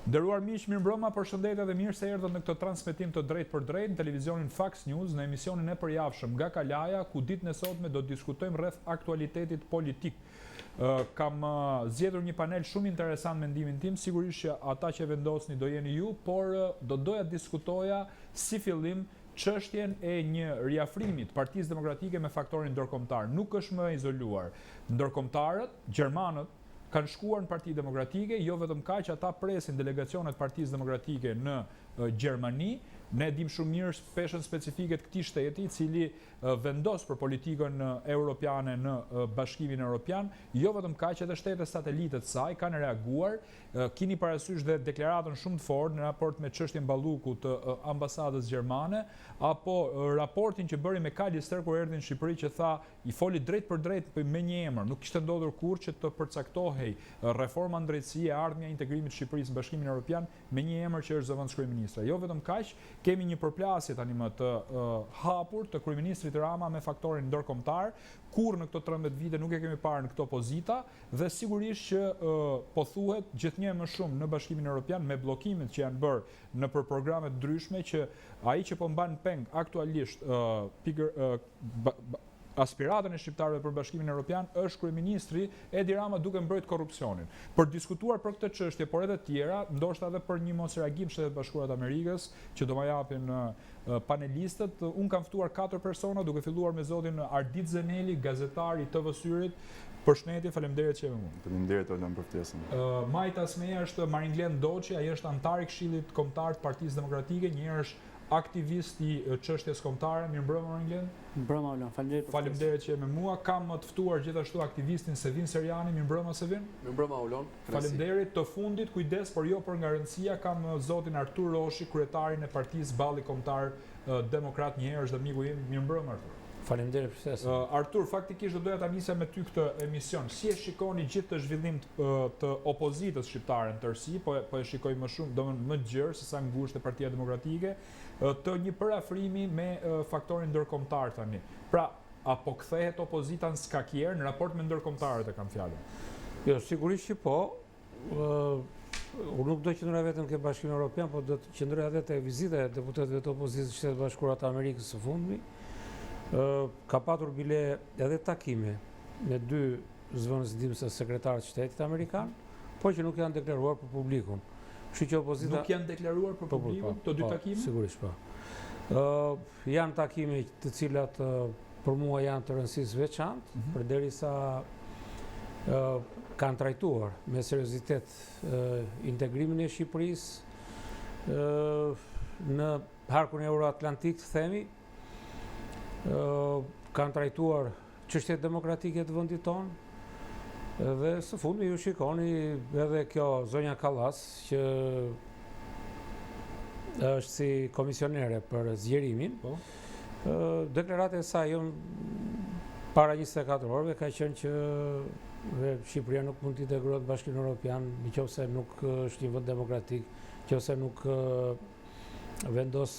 Nderuar miq, mirëmbrëma, përshëndetje dhe mirë se erdhët në këtë transmetim të drejtë për drejtë në televizionin Fox News në emisionin e përjavshëm Nga Kalaja, ku ditën e sotme do të diskutojmë rreth aktualitetit politik. Kam zgjedhur një panel shumë interesant mendimin tim, sigurisht që ata që vendosni do jeni ju, por do doja të diskutoja si fillim çështjen e një riafrimi të Partisë Demokratike me faktorin ndërkombëtar. Nuk është më izoluar. Ndërkombëtarët, gjermanët, kanë shkuar në Parti Demokratike, jo vetëm kaq, ata presin delegacionet Partisë Demokratike në Gjermani. Ne dim shumë mirë peshën specifike të këtij shteti, i cili vendos për politikën europiane në Bashkimin Evropian, jo vetëm kaq, edhe shtetet satelite të saj kanë reaguar. Keni parasysh dhe deklaratën shumë të fortë në raport me çështjen Balluku të ambasadës gjermane, apo raportin që bëri me Kalister kur erdhi në Shqipëri, që tha, i foli drejt për drejt me një emër, nuk kishte ndodhur kurrë që të përcaktohej reforma në drejtësi e ardhmja e integrimit të Shqipërisë në Bashkimin Evropian me një emër që është zëvendës kryeministra. Jo vetëm kaq, kemi një përplasje tani më të hapur të kryeministrit Rama me faktorin ndërkombëtar. Kurrë në këto 13 vite nuk e kemi parë në këto pozita, dhe sigurisht që po thuhet gjithnjë më shumë në Bashkimin Evropian me bllokimet që janë bërë në programe të ndryshme, që ai që po mban peng aktualisht aspiratën e shqiptarëve për Bashkimin Evropian është kryeministri Edi Rama, duke mbrojt korrupsionin. Për diskutuar për këtë çështje, por edhe tjera, ndoshta edhe për një mos reagim Shtetet Bashkuara të Amerikës, që do ma japin panelistët, unë kam ftuar 4 persona, duke filluar me zotin Ardit Zeneli, gazetar i TV Syrit. Përshëndetje, faleminderit që jemi mund. Faleminderit Olan për ftesën. Majta Smeja është Maringlen Doçi, ai është antar i Këshillit Kombëtar të Partisë Demokratike, një është aktivist i çështjes kombëtare. Mirëmbrëma Maringlen. Mirëmbrëma Olan, faleminderit. Faleminderit që jemi me mua. Kam të ftuar gjithashtu aktivistin Sevin Serjani. Mirëmbrëma Sevin. Mirëmbrëma Olan. Faleminderit. Të fundit, kujdes, por jo për nga rëndësia, kam zotin Artur Roshi, kryetarin e Partisë Balli Kombëtar Demokrat, një herë është dhe miku im. Mirëmbrëma Artur. Faleminderit për ftesën. Artur, faktikisht do doja ta nisja me ty këtë emision. Si e shikoni gjithë të zhvillim të opozitës shqiptare në tërësi, po e shikoj më shumë, domethënë më gjerë se sa ngushtë e Partia Demokratike, të një përafrimi me faktorin ndërkombëtar tani. Pra, apo kthehet opozita në skakier në raport me ndërkombëtarët, e kam fjalën? Jo, sigurisht që po. Unë nuk do të qëndroj vetëm ke Bashkimin Evropian, po do të qëndroj edhe te vizita e deputetëve të opozitës së Shtetit Bashkuar të Amerikës së Fundmi. Ka patur bile edhe takime me 2 zëvendësdimëse sekretarët të shtetit amerikan, por që nuk janë deklaruar për publikun. Kështu që opozita nuk janë deklaruar për publikun të 2 takime? Sigurisht po. Janë takime të cilat për mua janë të rëndësisë veçantë, përderisa kanë trajtuar me seriozitet integrimin e Shqipërisë në harkun euroatlantik, të themi. Kanë trajtuar çështjet demokratike të vendit tonë, dhe së fundmi ju shikoni edhe kjo zonja Kallas, që është si komisionere për zgjerimin. Deklarata e saj para 24 orëve ka qenë që Shqipëria nuk mund të integrohet në Bashkimin Evropian nëse nuk është një vend demokratik, nëse nuk vendos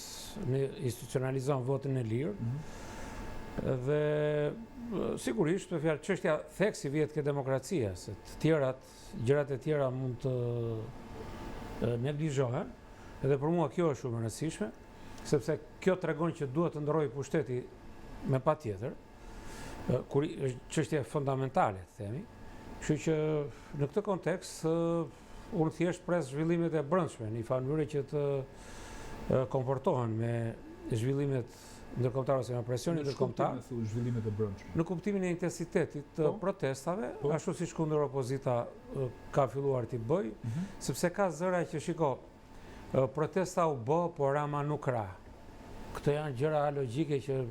në institucionalizon votin e lirë. Dhe sigurisht për fjalë çështja theksi vjet ke demokracia, se gjërat e tjera mund të neglizhohen, edhe për mua kjo është shumë e rëndësishme, sepse kjo tregon që duhet të ndrojë pushteti me patjetër, kur është çështje fundamentale, themi. Kështu që në këtë kontekst unë thjesht pres zhvillimet e brendshme në një mënyrë që të komportohen me zhvillimet ndërkombëtare ose me presionin ndërkombëtar. Zhvillimet e brendshme. Në kuptimin e intensitetit të protestave, ashtu siç kundër opozita ka filluar t'i bëj, sepse ka zëra që shiko, protesta u bë, por Rama nuk ra. Këto janë gjëra logjike që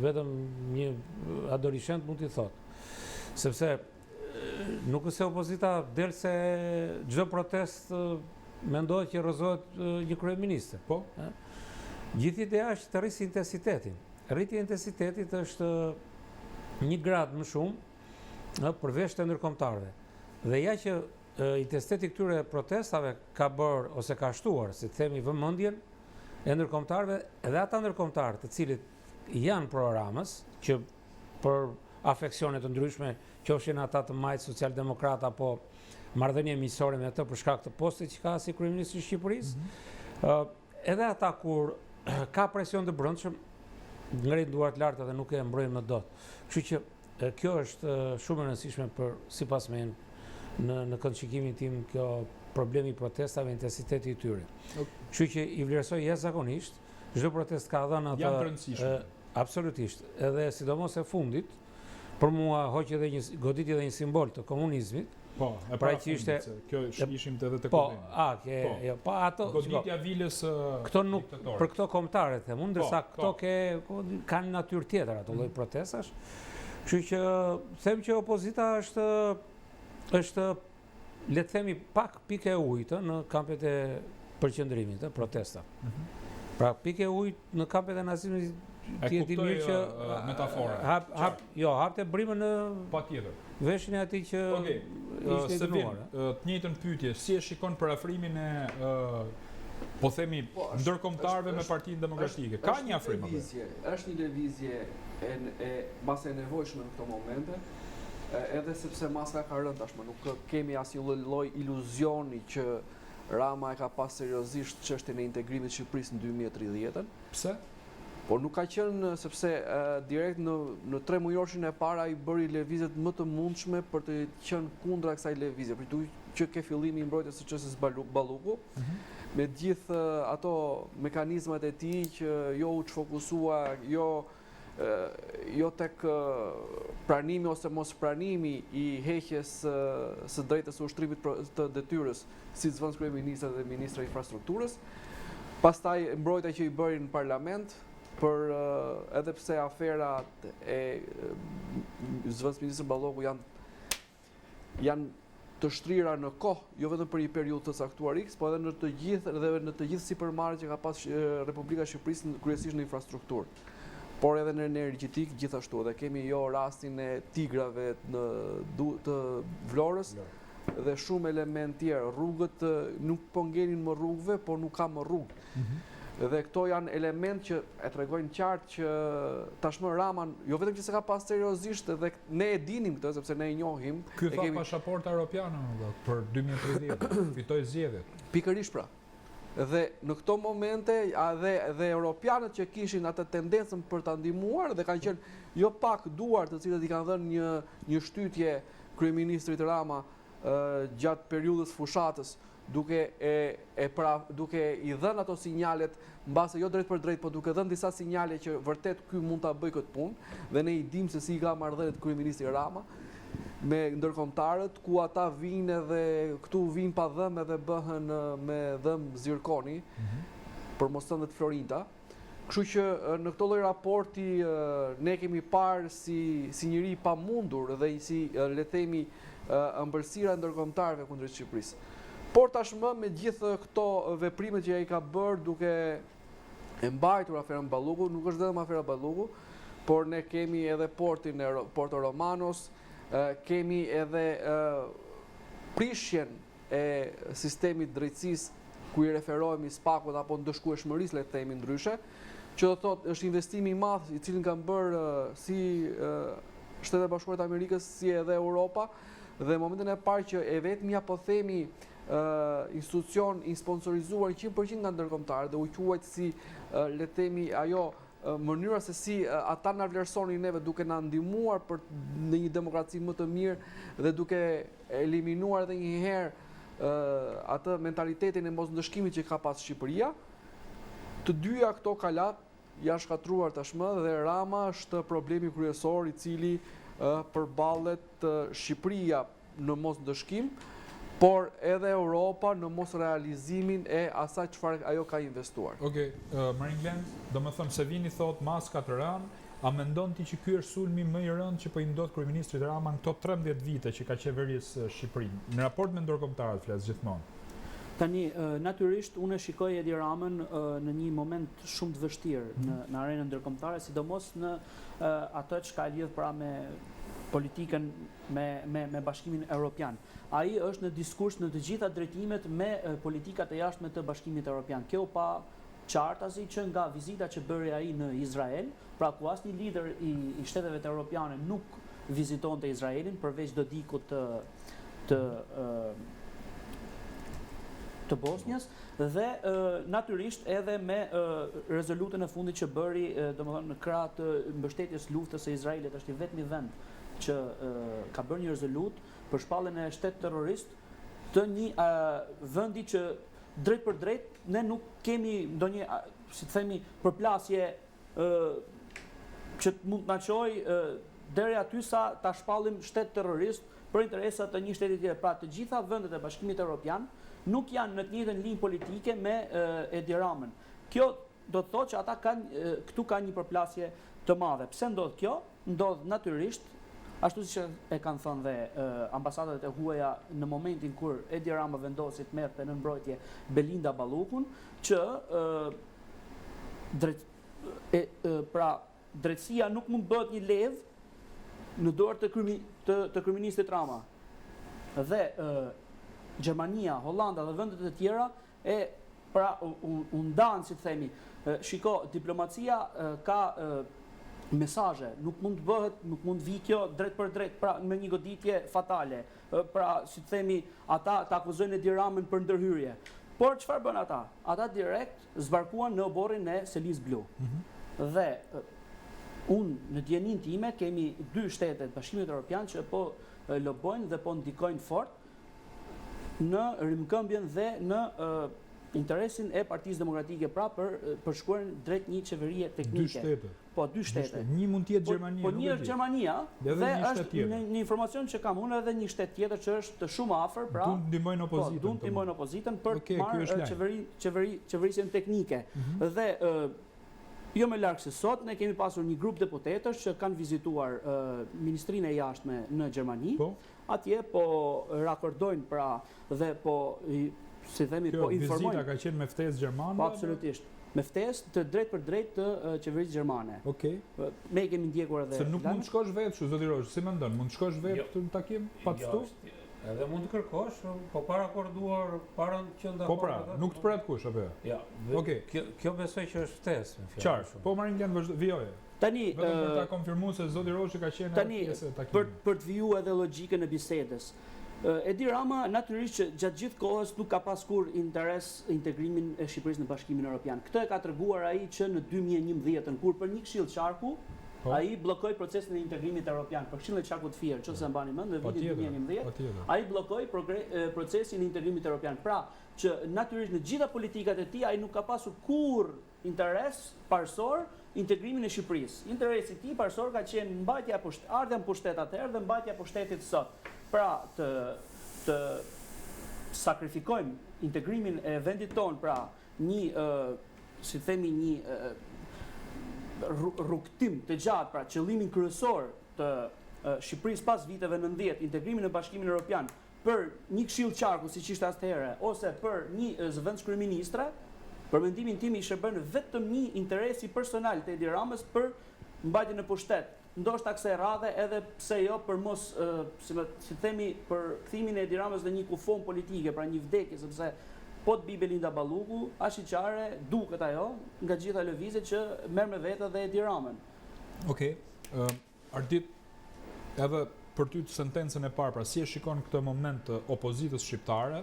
vetëm një adoleshent mund t'i thotë. Sepse nuk është se opozita del se çdo protest mendohet që rrëzohet një kryeminist. Po. Gjithë ideja është të rrisë intensitetin. Rritja e intensitetit është 1 gradë më shumë përveç të ndërkombëtarëve. Dhe ja që intensiteti këtyre protestave ka bërë ose ka shtuar, si të themi, vëmendjen e ndërkombëtarëve, edhe ata ndërkombëtarë të cilët janë pro Ramës, që për afeksione të ndryshme, qofshin ata të majtë socialdemokrata apo marrëdhënie miqësore me atë për shkak të postit që ka si kryeministri i Shqipërisë. Edhe ata kur ka presion të brendshëm, ngrehin duart lart dhe nuk e mbrojnë më dot. Kështu që kjo është shumë e rëndësishme për sipas menë në këndshqikimin tim kjo problemi i protestave, intensiteti i tyre. Kështu që i vlerësoj jashtëzakonisht, çdo protestë ka dhënë atë. Janë të rëndësishme. Absolutisht. Edhe sidomos e fundit, për mua goditi edhe një simbol të komunizmit. Po, e para ishte kjo ishim edhe te jo, po ato goditja vilës këto nuk për këto kombëtare them, ndërsa këto kanë natyrë tjetër ato lloj protestash. Kështu që them që opozita është le të themi pak pikë e ujit në kampet e përqendrimit të protesta. Pra pikë e ujit në kampet e nazizmit tjetë i mirë që metafora. Hapte brimën në patjetër. Veshin e atij që ishte i dënuar. Të njëjtën pyetje, si e shikon përafrimin e po themi ndërkombëtarëve me Partinë Demokratike? Ka një afrim apo? Është një lëvizje e mbase e nevojshme në këto momente. Edhe sepse maska ka rënë tashmë, nuk kemi asnjë lloj iluzioni që Rama e ka pas seriozisht çështjen e integrimit të Shqipërisë në 2030-ën. Pse? Por nuk ka qenë sepse direkt në 3 mujorshin e para i bëri lëvizjet më të mundshme për të qenë kundra kësaj lëvizje. Për që ke fillimi i mbrojtjes së çështjes Balluku, me gjithë ato mekanizmat e tij që jo u çfokusua, jo tek pranimi ose mos pranimi i heqjes së drejtës së ushtrimit të detyrës, si zëvendës kryeministra dhe ministra e infrastrukturës. Pastaj mbrojtja që i bëri në parlament, edhe pse aferat e zëvendës ministrë Balloku janë të shtrira në kohë, jo vetëm për një periudhë të caktuar X, po edhe në të gjithë sipërmarrjet që ka pas Republika e Shqipërisë kryesisht në infrastrukturë. Por edhe në energjetik gjithashtu, dhe kemi rastin e tigrave të Vlorës dhe shumë element tjerë. Rrugët nuk po ngelin më rrugëve, por nuk ka më rrugë. Dhe këto janë element që e tregojnë qartë që tashmë Rama, jo vetëm që se ka pas seriozisht, dhe ne e dinim këtë, sepse ne e njohim. Ky tha pasaportë europiane për 2030, fitoi zgjedhjet. Pikërisht pra. Dhe në këto momente dhe europianët që kishin atë tendencën për ta ndihmuar dhe kanë qenë jo pak duar të cilët i kanë dhënë një shtytje kryeministrit Rama gjatë periudhës fushatës, duke i dhënë ato sinjalet mbase jo drejt për drejt, por duke dhënë disa sinjale që vërtet ky mund ta bëjë këtë punë, dhe ne i dimë se si ka marrëdhëniet kryeministri Rama me ndërkombëtarët, ku ata vinë edhe këtu vinë pa dhëmë edhe bëhen me dhëmë zirkoni, për mos thënë të Florinta. Kështu që në këto lloj raporti ne kemi parë si njëri i pamundur dhe si le të themi ëmbëlsira ndërkombëtarëve kundrejt Shqipërisë. Por tashmë me gjithë këto veprimet që ai ka bërë duke e mbajtur aferën Balluku, nuk është vetëm afera Balluku, por ne kemi edhe portin e Porto Romanos, kemi edhe prishjen e sistemit drejtësisë ku i referohemi spakut apo ndëshkueshmërisë, le të themi ndryshe, që do thotë është investimi i madh i cilin kanë bërë si Shtetet e Bashkuara të Amerikës si edhe Europa, dhe në momentin e parë që e vetmja po themi institucion i sponsorizuar 100% nga ndërkombëtarët dhe u quajt si le të themi ajo mënyra se si ata na vlerësonin neve duke na ndihmuar në një demokraci më të mirë dhe duke eliminuar edhe një herë atë mentalitetin e mosndëshkimit që ka pas Shqipëria. Të dyja këto kalat janë shkatruar tashmë dhe Rama është problemi kryesor i cili përballet Shqipëria në mosndëshkim, por edhe Europa në mos realizimin e asaj çfarë ajo ka investuar. Okej, Marin Glen, domethënë se vini thot maska të rënë, a mendon ti që ky është sulmi më i rënd që po i ndodh kryeministrit Rama në këto 13 vite që ka qeverisë Shqipërinë? Në raport me ndërkombëtarët flas gjithmonë. Tani, natyrisht, unë shikoj Edi Ramën në një moment shumë të vështirë në arenën ndërkombëtare, sidomos në atë që ka lidh pra me politikën me Bashkimin Evropian. Ai është në diskurs në të gjitha drejtimet me politikat e jashtme të Bashkimit Evropian. Kjo pa qartazi që nga vizita që bëri ai në Izrael, pra ku asnjë lider i shteteve të Evropiane nuk vizitonte Izraelin përveç Dodikut të Bosnjës dhe natyrisht edhe me rezolutën e fundit që bëri, domethënë në krah të mbështetjes luftës së Izraelit, është i vetmi vend që ka bërë një rezolut për shpalljen e shtetit terrorist të një vendi që drejt për drejt ne nuk kemi ndonjë, si të themi, përplasje që mund të na çojë deri aty sa ta shpallim shtet terrorist për interesat të një shteti tjetër. Pra të gjitha vendet e Bashkimit Evropian nuk janë në të njëjtën linjë politike me Edi Ramën. Kjo do të thotë që ata kanë këtu ka një përplasje të madhe. Pse ndodh kjo? Ndodh natyrisht, ashtu siç e kanë thënë dhe ambasadat e huaja në momentin kur Edi Rama vendosi të merrte në mbrojtje Belinda Ballukun, që drejtësia nuk mund bëhet një levë në dorë të kryeministit Rama. Dhe Gjermania, Hollanda dhe vendet e tjera u ndanë, si të themi. Shiko, diplomacia ka mesazhe, nuk mund të bëhet, nuk mund vi kjo drejt për drejt, pra me një goditje fatale. Pra, si të themi, ata të akuzojnë Edi Ramën për ndërhyrje. Por çfarë bën ata? Ata direkt zbarkuan në oborrin e Selis Blu. Dhe unë në djenin time kemi 2 shtete të Bashkimit Evropian që po lobojnë dhe po ndikojnë fort në rimkëmbjen dhe në interesin e Partisë Demokratike, pra për shkuar drejt një qeverie teknike. 2 shtete. Po, 2 shtete. Një mund të jetë Gjermania. Po një është Gjermania dhe është një informacion që kam unë edhe një shtet tjetër që është shumë afër, pra du të ndihmojnë opozitën. Po, du të ndihmojnë opozitën për të marrë qeverisjen teknike. Dhe jo më larg se sot, ne kemi pasur një grup deputetësh që kanë vizituar Ministrinë e Jashtme në Gjermani. Atje po rakordojnë, pra, dhe po, si themi, po informojnë. Vizita ka qenë me ftesë gjermane? Po, absolutisht. Me ftesë të drejt për drejt të qeverisë gjermane. Okej. Ne kemi ndjekur edhe. Se nuk mund të shkosh vetë, kështu zoti Rosh, si mendon? Mund të shkosh vetë në takim pa të ftuar? Edhe mund të kërkosh, po para akorduar, para që nda. Po pra, nuk të pret kush apo jo? Ja. Okej. Kjo besoj që është ftesë. Qartë. Po marrin kanë vjoje. Tani vetëm për ta konfirmuar se zoti Roshi ka qenë pjesë e takimit. Për të vijuar edhe logjikën e bisedës. Edi Rama natyrisht që gjatë gjithë kohës nuk ka pas kur interes integrimin e Shqipërisë në Bashkimin Evropian. Këtë e ka treguar ai që në 2011 kur për një këshill qarku ai bllokoi procesin e integrimit evropian, për këshillin e qarkut Fier, nëse mbani mend, në vitin 2011, ai bllokoi procesin e integrimit evropian. Pra, që natyrisht në gjitha politikat e tij ai nuk ka pasur kurrë interes parsor integrimin e Shqipërisë. Interesi i tij parsor ka qenë mbajtja ardha në pushtet atëherë dhe mbajtja e pushtetit sot. Pra, të sakrifikojmë integrimin e vendit ton, pra një si themi një rrugtim të gjatë, pra qëllimin kryesor të Shqipërisë pas viteve 90, integrimin në Bashkimin Evropian për një këshill qarku siç ishte atëherë, ose për një zëvendës kryeministre, për mendimin tim ishte bërë vetëm një interesi personal të Edi Ramës për mbajtjen në pushtet. Ndoshta kësaj radhe edhe pse jo për mos si themi për kthimin e Edi Ramës në një kufon politike, pra një vdekje, sepse po të bi Belinda Balluku, ashiqare duket ajo nga gjitha lëvizjet që merr me vete dhe Edi Ramën. Okej. Ardit, edhe për ty të sentencën e parë, pra si e shikon këtë moment të opozitës shqiptare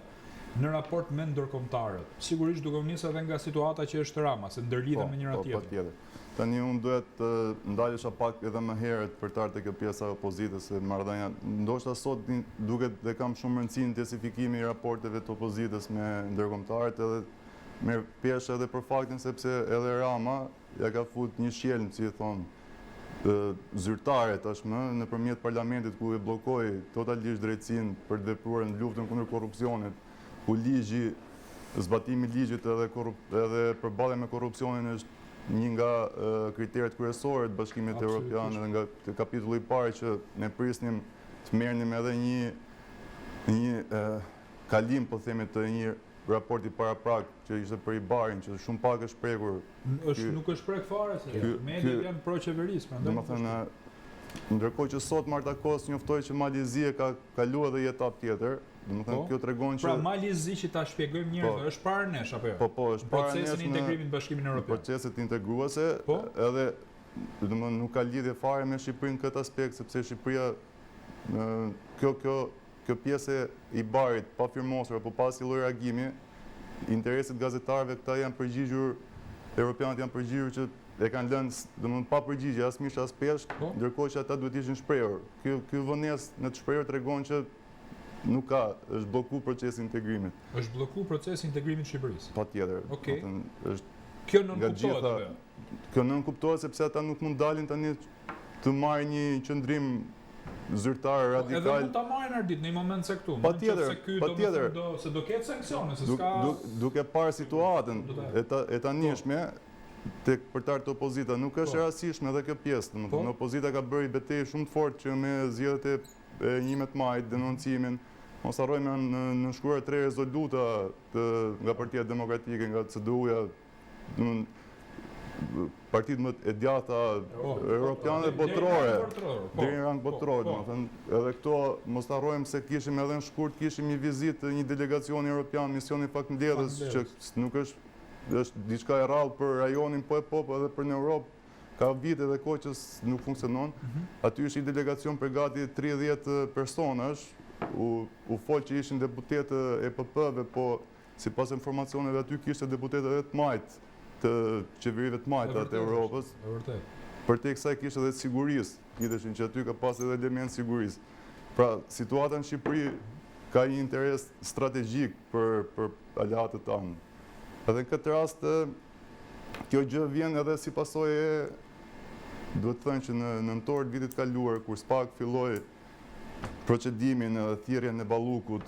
në raport me ndërkombëtarët? Sigurisht duke u nisur edhe nga situata që është Rama, se ndërlidhen me njëra tjetrën. Tani unë duhet të ndalesha pak edhe më herët për të ardhur te pjesa e opozitës e marrëdhënia. Ndoshta sot duket dhe kam shumë rëndësi në intensifikimi i raporteve të opozitës me ndërkombëtarët, edhe me pjesë edhe për faktin sepse edhe Rama ja ka fut një sjelm, si e thon, zyrtare tashmë nëpërmjet parlamentit ku e bllokoi totalisht drejtsinë për të vepruar në luftën kundër korrupsionit, ku ligji, zbatimi i ligjit edhe përballja me korrupsionin është një nga kriteret kryesore të Bashkimit Evropian dhe nga kapitulli i parë që ne prisnim të merrnim edhe një kalim, po themi, të një raporti paraprak që ishte për Ibarin, që shumë pak është prekur. Nuk është prek fare se mediat janë pro-qeverisë, prandaj. Domethënë, ndërkohë që sot Marta Kos njoftoi që Malizia ka kaluar edhe etapë tjetër, domethënë kjo tregon që pra Malizi që ta shpjegojmë njerëzve, është para nesh apo jo? Po, është para nesh procesin e integrimit në Bashkimin Evropian. Proceset integruese, edhe domethënë nuk ka lidhje fare me Shqipërinë këtë aspekt, sepse Shqipëria kjo pjesë i barit pa firmosur apo pa si lloj reagimi, interesit gazetarëve këta janë përgjigjur, europianët janë përgjigjur që e kanë lënë domethënë pa përgjigje as mish as peshk, ndërkohë që ata duhet ishin shprehur. Ky vonesë në të shprehur tregon që nuk ka, është blloku procesi i integrimit. Është blloku procesi i integrimit të Shqipërisë. Patjetër. Okej. Është Kjo nën kuptohet apo? Kjo nën kuptohet sepse ata nuk mund dalin tani të marrin një qëndrim zyrtar radikal. Edhe mund ta marrin ardit në një moment se këtu. Patjetër. Se do ketë sankcione, se s'ka duke parë situatën e tanishme tek përtarët e opozita nuk është e rastishme edhe kjo pjesë, domethënë opozita ka bërë betejë shumë të fortë që me zgjedhjet e 11 majit, denoncimin, mos harrojmë në shkruar 3 rezoluta nga Partia Demokratike, nga CDU-ja, partitë më e djatha europiane dhe botërore, deri në rang botëror, domethënë edhe këto mos harrojmë se kishim edhe në shkurt kishim një vizitë një delegacioni europian, misioni Fakmbledhës, që nuk është diçka e rrallë për rajonin po edhe për në Europë, ka vite dhe kohë që nuk funksionon. Aty është një delegacion për gati 30 personash, u folë që ishin deputetë EPP-ve, po sipas informacioneve aty kishte deputetë edhe të majtë, të qeverive të majta të Europës. Për te kësaj kishte edhe të sigurisë, idheshin që aty ka pas edhe element sigurisë. Pra, situata në Shqipëri ka një interes strategjik për aleatët tanë. Edhe në këtë rast, kjo gjë vjen edhe si pasojë, duhet të thënë që në nëntor të vitit kaluar, kur SPAK filloi procedimin edhe thirrjen e Ballukut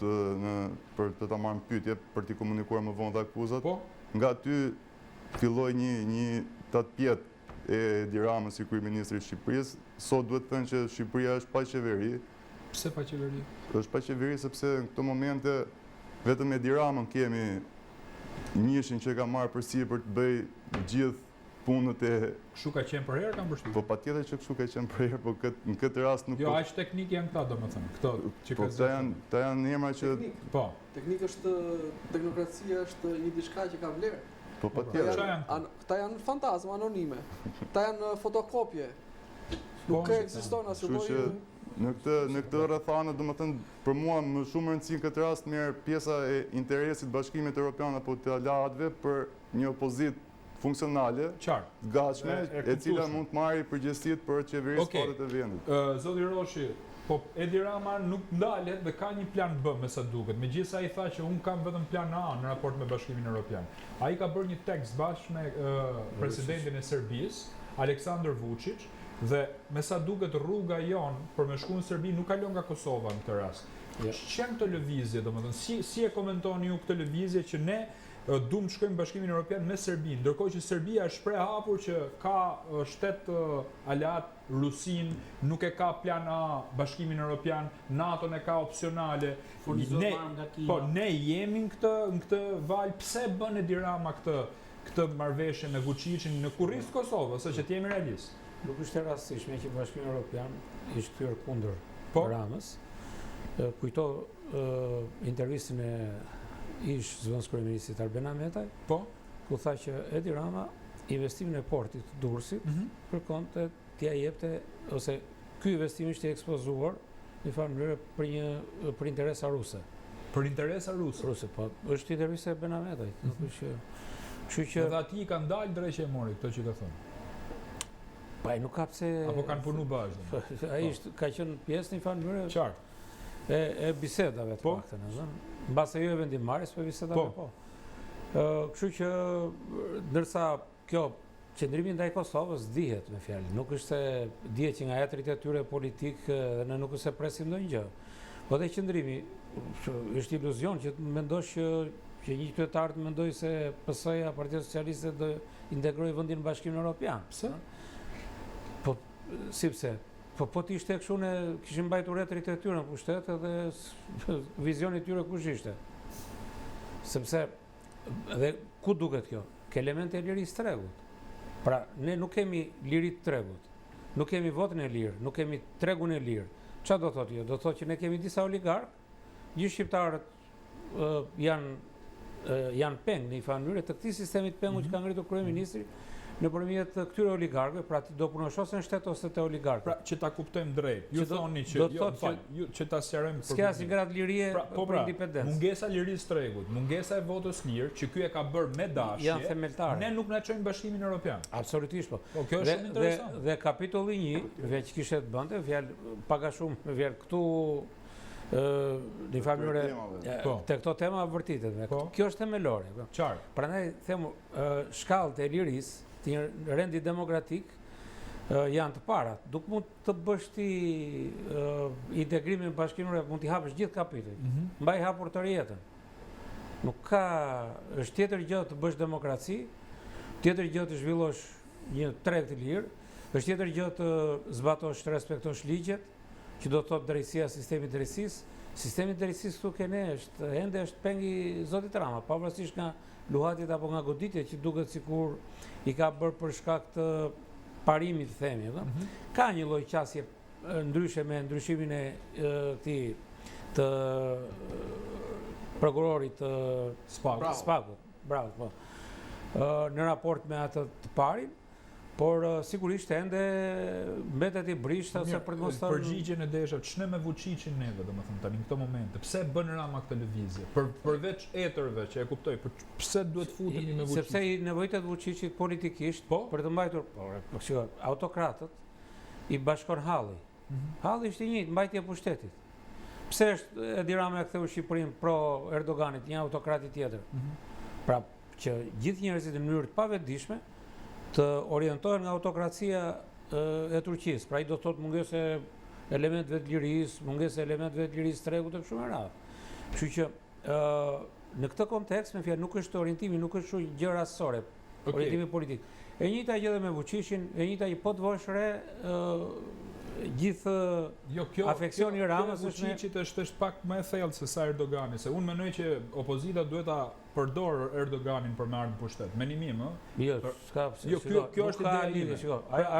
për të ta marrë pyetje për t'i komunikuar më vonë akuzat, nga aty filloi një tatpjet e Edi Ramës si kryeministri i Shqipërisë. Sot duhet të thënë që Shqipëria është pa qeveri. Pse pa qeveri? Është pa qeveri sepse në këto momente vetëm Edi Ramën kemi njëshin që ka marrë përsipër të bëj gjithë punët e... Kështu ka qenë për herë, kam përshtypjen? Po patjetër që kështu ka qenë për herë, po në këtë rast nuk... Jo, aq teknik janë këta, domethënë, këto që ka zgjedhur. Po ta janë emra që... Po. Teknik është, teknokracia është një diçka që ka vlerë. Po patjetër. Këta janë fantazma anonime. Këta janë fotokopje. Nuk ekziston asnjë lloj... Në këtë rrethana, domethënë, për mua më shumë rëndësi në këtë rast merr pjesa e interesit Bashkimit Evropian apo të aleatëve për një opozitë funksionale, gatshme, e cila mund të marrë përgjegjësitë për qeverisë e vendit. Zoti Roshi, po Edi Rama nuk ndalet dhe ka një plan B me sa duket. Megjithëse ai tha që un kam vetëm plan A në raport me Bashkimin Evropian. Ai ka bërë një tekst bashkë me presidentin e Serbisë, Aleksandar Vučić, dhe me sa duket rruga jonë për me shku në Serbi nuk kalon nga Kosova në këtë rast. Ç'janë këto lëvizje, domethënë si e komentoni ju këtë lëvizje që ne duam të shkojmë në Bashkimin Evropian me Serbinë, ndërkohë që Serbia është shpreh hapur që ka shtet aleat Rusin, nuk e ka plan A Bashkimin Evropian, NATO-n e ka opsionale. Ne jemi në këtë val, pse bën Edi Rama këtë marrëveshje me Vučićin në kurriz të Kosovës, që të jemi realistë? Nuk është e rastishme që Bashkimi Evropian ishte kthyer kundër Ramës. Kujto intervistën e ish zëvendës kryeministit Arben Ahmetaj, ku tha që Edi Rama investimin e portit të Durrësit kërkonte t'ia jepte, ose ky investim ishte ekspozuar në farë mënyrë për interesa ruse. Për interesa ruse? Ruse, po. Është intervista e Arben Ahmetajt. Edhe ati i kanë dalë drejt që e mori këto që ka thënë. Pa nuk ka pse... Apo kanë punu bashkë? Ai ka qenë pjesë një farë mënyrë e bisedave të paktën. Mbase jo e vendimmarrjes, po bisedave po. Kështu që ndërsa kjo qëndrimi ndaj Kosovës dihet me fjalë, nuk është se dihet që nga hetrit e tyre politik dhe ne nuk është se presim ndonjë gjë. Po dhe qëndrimi është iluzion që të mendosh që një qytetar të mendojë se PS-ja, Partia Socialiste do integrojë vendin në Bashkimin Evropian. Pse? Po, si pse? Po t'ishte kështu ne kishim mbajtur retrit e tyre në pushtet edhe vizioni tyre kush ishte. Sepse, dhe ku duket kjo? Ke elemente e lirisë tregut. Pra, ne nuk kemi lirit tregut, nuk kemi votën e lirë, nuk kemi tregun e lirë. Qa do thotë jo? Do thotë që ne kemi disa oligarkë, gjithë shqiptarët janë peng në një farë mënyrë të këtij sistemi të pengut që ka ngritur kryeministri, nëpërmjet këtyre oligarkëve, pra ti do punosh ose në shtet ose te oligarkët. Pra që ta kuptojmë drejt. Ju Që do- thoni që do të jo, thotë fal, ju që ta sqarojmë S'ka asnjë grad lirie për independencë. mungesa e lirisë tregut, mungesa e votës lirë që ky e ka bërë me dashje. Janë themeltare. Ne nuk na çojmë Bashkimin Evropian. Absolutisht po. Po kjo është shumë interesante. Dhe kapitulli 1, veç kishte të bënte fjalë paga shumë fjalë këtu në familje Po. te këto tema vërtetë. Po. Kjo është themelore. Po. Qartë. Prandaj them shkallët e lirisë, të rendi demokratik janë të parat. Nuk mund të bësh ti integrimin në Bashkimin Evropian, mund t'i hapësh gjithë kapitullin. Mbaj hapur të jetën. Nuk ka, është tjetër gjë të bësh demokraci, tjetër gjë të zhvillosh një treg të lirë, është tjetër gjë të zbatosh, të respektosh ligjet, që do të thotë drejtësia, sistemi i drejtësisë. Sistemi i drejtësisë këtu kene është pengi Zotit Rama, pavarësisht nga luhatjet apo nga goditjet që duket sikur i ka bërë për shkak të parimit, themi, ka një lloj qasje ndryshe me ndryshimin e këtij të prokurorit të Spagut. Bravo, po. Në raport me atë të parin, por sigurisht ende mbetet i brisht ose për të mos thënë përgjigjen e desha, ç'ne me Vučićin neve, domethënë tani në këtë moment. Pse bën Rama këtë lëvizje? Përveç etërve që e kuptoj, pse duhet futemi me Vučićin? Sepse i nevojitet Vučićit politikisht për të mbajtur, po autokratët i bashkon halli. Halli është i njëjtë, mbajtja e pushtetit. Pse është Edi Rama e ktheu Shqipërinë pro Erdoganit, një autokrati tjetër? Pra që gjithë njerëzit në mënyrë të pavetdijshme të orientohen nga autokracia e Turqisë. Pra i do thotë mungesë elementëve të lirisë, mungesë elementëve të lirisë tregut e kështu me radhë. Kështu që në këtë kontekst, me fjalë, nuk është orientimi, nuk është shumë gjë rastësore, orientimi politik. E njëjta gjë edhe me Vučićin, e njëjta gjë po të vësh re gjithë afeksioni i Ramës Vučićit është pak më e thellë se sa Erdogani, se unë mendoj që opozita duhet ta përdor Erdoganin për me ardhur në pushtet. Menim im, Jo, s'ka pse. Jo, kjo është ideja ime.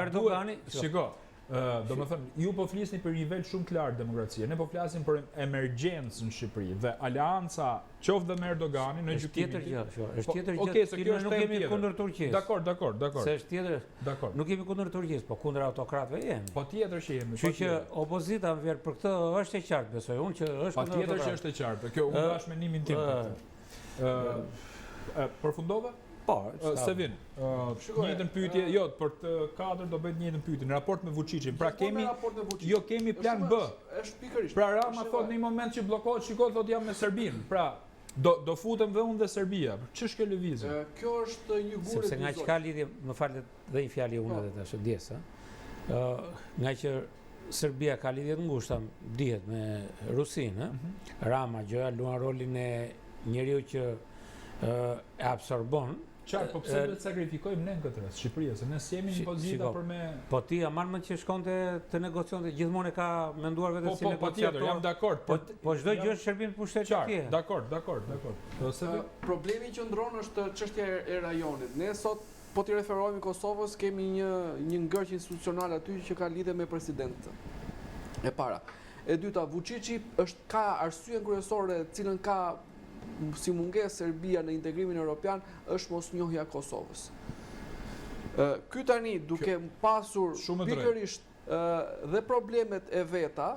Erdogani, shiko, domethënë ju po flisni për një nivel shumë të lartë demokracie. Ne po flasim për emergjencën në Shqipëri dhe aleanca qoftë dhe me Erdoganin në gjykimin. Tjetër gjë, është tjetër gjë. Okej, se kjo është nuk kemi kundër Turqisë. Dakor. Se është tjetër. Dakor. Nuk kemi kundër Turqisë, po kundër autokratëve jemi. Po tjetër që jemi. Kështu që opozita më vjen për këtë është e qartë, besoj unë që është kundër. Patjetër që është e qartë. Kjo unë dash menimin tim. Përfundova? Po, Sevin, njëjtën pyetje, jo, për të katër do bëhet njëjtën pyetje në raport me Vučićin. Pra kemi plan B. Është pikërisht. Pra Rama thot në një moment që bllokohet, shikoj thot jam me Serbinë. Pra do futem dhe unë dhe Serbia. Ç'është kjo lëvizje? Kjo është një gurë. Sepse nga që ka lidhje, më falë dhe një fjalë unë edhe tash dies, nga që Serbia ka lidhje të ngushta, dihet me Rusinë, Rama gjëja luan rolin e njeriu që e absorbon. Qartë, po pse duhet sakrifikojmë ne në këtë rast, Shqipëria, se ne jemi në pozita për me. Po ti a marr mend që shkonte të negociante, gjithmonë e ka menduar vetë si negociator. Po patjetër, jam dakord. Po çdo gjë është shërbim pushtetit të tij. Dakord. Problemi që ndron është çështja e rajonit. Ne sot po t'i referohemi Kosovës, kemi një ngërç institucional aty që ka lidhje me presidentën. E para. E dyta, Vučići ka arsyen kryesore cilën ka si mungesë Serbia në integrimin evropian është mosnjohja e Kosovës. Ky tani duke pasur pikërisht dhe problemet e veta,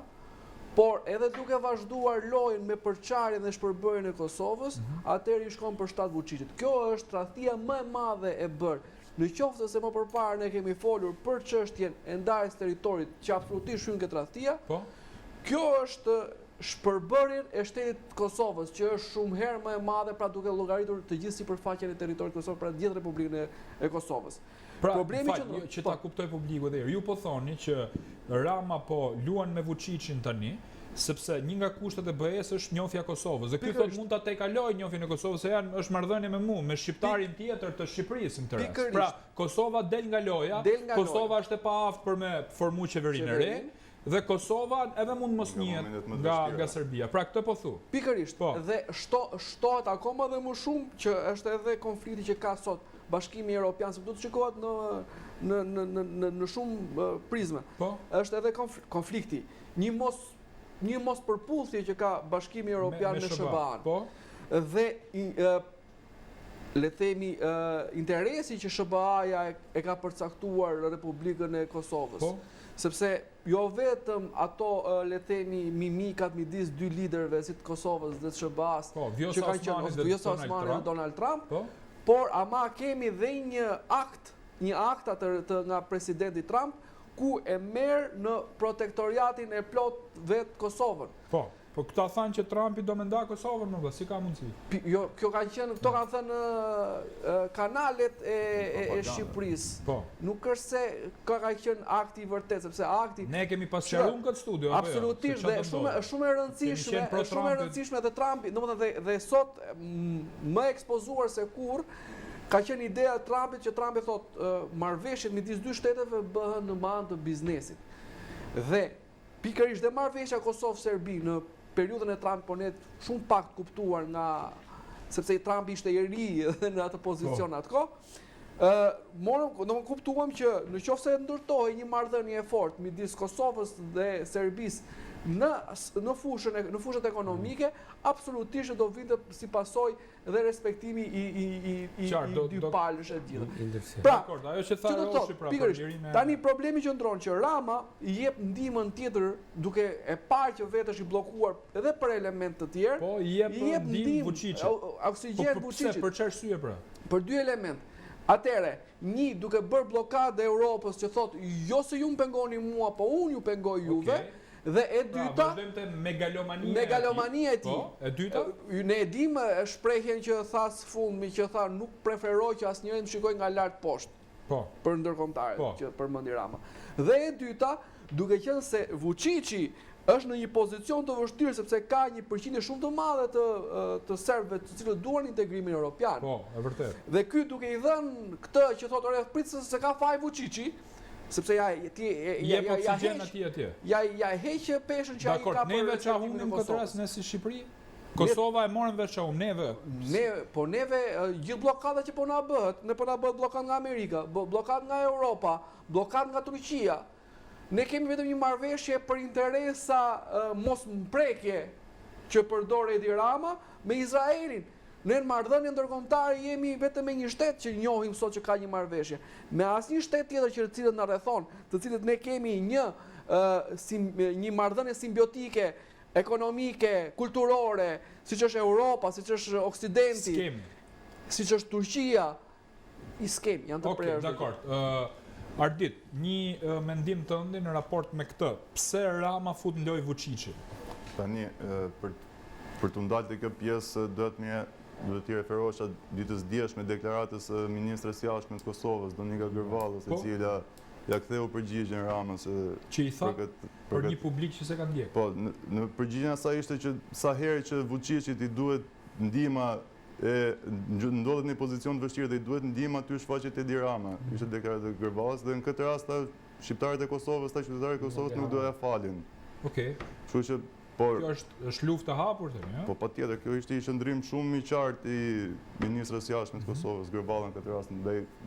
por edhe duke vazhduar lojën me përçarjen dhe shpërbërjen e Kosovës, atëherë i shkon për shtat Vučićit. Kjo është tradhtia më e madhe e bërë. Në qoftë se më përpara ne kemi folur për çështjen e ndarjes territorit që absolutisht hyn këtë tradhtia, kjo është shpërbërjen e shtetit Kosovës, që është shumë herë më e madhe, pra duke llogaritur të gjithë sipërfaqen e territorit të Kosovës, pra gjithë Republikën e Kosovës. Pra, problemi që ta kuptoj publiku dhe ju po thoni që Rama po luan me Vučićin tani, sepse një nga kushtet e BE-s është njohja e Kosovës. Dhe ky thot mund ta tejkaloj njohjen e Kosovës, se është marrëdhënie me mua, me shqiptarin tjetër të Shqipërisë në këtë rast. Pra, Kosova del nga loja, Kosova është e paaft për me formu qeverinë e re. Dhe Kosova edhe mund mos njihet nga Serbia. Pra këtë po thu. Pikërisht. Dhe shtohet akoma dhe më shumë që është edhe konflikti që ka sot Bashkimi Evropian, sepse do të shikohet në shumë prizme. Është edhe konflikti, një mos përputhje që ka Bashkimi Evropian me SBA-n. Dhe le themi interesi që SBA-ja e ka përcaktuar Republikën e Kosovës. Po. Sepse jo vetëm ato le themi mimikat midis dy liderëve si të Kosovës dhe të SBA-s, Po, që kanë qenë Vjosa Osmani dhe Donald Trump, Po. por ama kemi dhe një akt nga presidenti Trump ku e merr në protektoriatin e plot vetë Kosovën. Po. Po këta thanë që Trumpi do me nda Kosovën, më si ka mundësi? Jo, këto kanë thënë kanalet e Shqipërisë. Po. Nuk është se ka qenë akti i vërtet, sepse akti Ne kemi pasqaruar këtë studio. absolutisht dhe shumë e rëndësishme dhe Trumpi, domethënë dhe sot më ekspozuar se kur ka qenë ideja e Trumpit që Trumpi thotë marrëveshjet midis dy shteteve bëhen në anë të biznesit. Dhe pikërisht dhe marrëveshja Kosovë-Serbi në periudhën e Trump po ne shumë pak kuptuar sepse Trumpi ishte i ri edhe në atë pozicion atko. Kuptuam që në qoftë se ndërtohej një marrëdhënie e fortë midis Kosovës dhe Serbisë në fushët ekonomike, absolutisht do vinte si pasojë dhe respektimi i dy palësh e gjitha. Pra, ajo që tha Roshi pra për lirimin. Tani problemi që ndron që Rama i jep ndihmën tjetër duke e parë që vetë është i bllokuar edhe për elemente të tjerë. Po, i jep ndihmë Vučićit. Oksigjen Vučićit. Për çfarë arsye pra? Për dy elementë. Atëre, një duke bërë blokadë e Europës që thotë jo se ju më pengoni mua, po unë ju pengoj juve. Dhe e dyta, megalomania e tij. Po, e dyta, ne e dim shprehjen që tha së fundmi që tha nuk preferoj që asnjëri të shikoj nga lart poshtë. Po. Për ndërkombëtarët që përmendi Rama. Dhe e dyta, duke qenë se Vučići është në një pozicion të vështirë sepse ka një përqindje shumë të madhe të serbëve të cilët duan integrimin evropian. Po, e vërtet. Dhe ky duke i dhënë këtë që thotë ore prit se ka faj Vučići, sepse ja heq peshën që ai ka për. Neve çfarë humbim këtë rast ne si Shqipëri? Kosova e morën veç çfarë neve. Neve gjithë bllokada që po na bëhet, ne po na bëhet bllokadë nga Amerika, bllokadë nga Europa, bllokadë nga Turqia. Ne kemi vetëm një marrëveshje për interesa mos mprekje që përdor Edi Rama me Izraelin. Ne në marrëdhënie ndërkombëtare jemi vetëm me një shtet që njohim sot që ka një marrëveshje. Me asnjë shtet tjetër që të cilët na rrethon, të cilët ne kemi një marrëdhënie simbiotike, ekonomike, kulturore, siç është Europa, siç është Oksidenti, siç është Turqia, i skemi, janë të prerë. Okej, dakor. Ardit, një mendim tënd në raport me këtë. Pse Rama fut në lojë Vučićin? Tani për të ndalë të kjo pjesë duhet t'i referosh ditës djeshme deklaratës së ministres jashtme të Kosovës, Donika Gërvallës, e cila ja ktheu përgjigjen Ramës. Që i tha për një publik që se ka ndjek. Po, në përgjigjen asaj ishte që sa herë që Vučićit i duhet ndihma ndodhet në pozicion të vështirë dhe i duhet ndihma aty shfaqet Edi Rama. Ishte deklaratë e Gërvallës dhe në këtë rast shqiptarët e Kosovës, qytetarët e Kosovës nuk do ja falin. Okej. Kështu që kjo është luftë e hapur tani, ja? Po patjetër, kjo ishte i qëndrim shumë i qartë i ministrës jashtme të Kosovës, Gërvalla në këtë rast.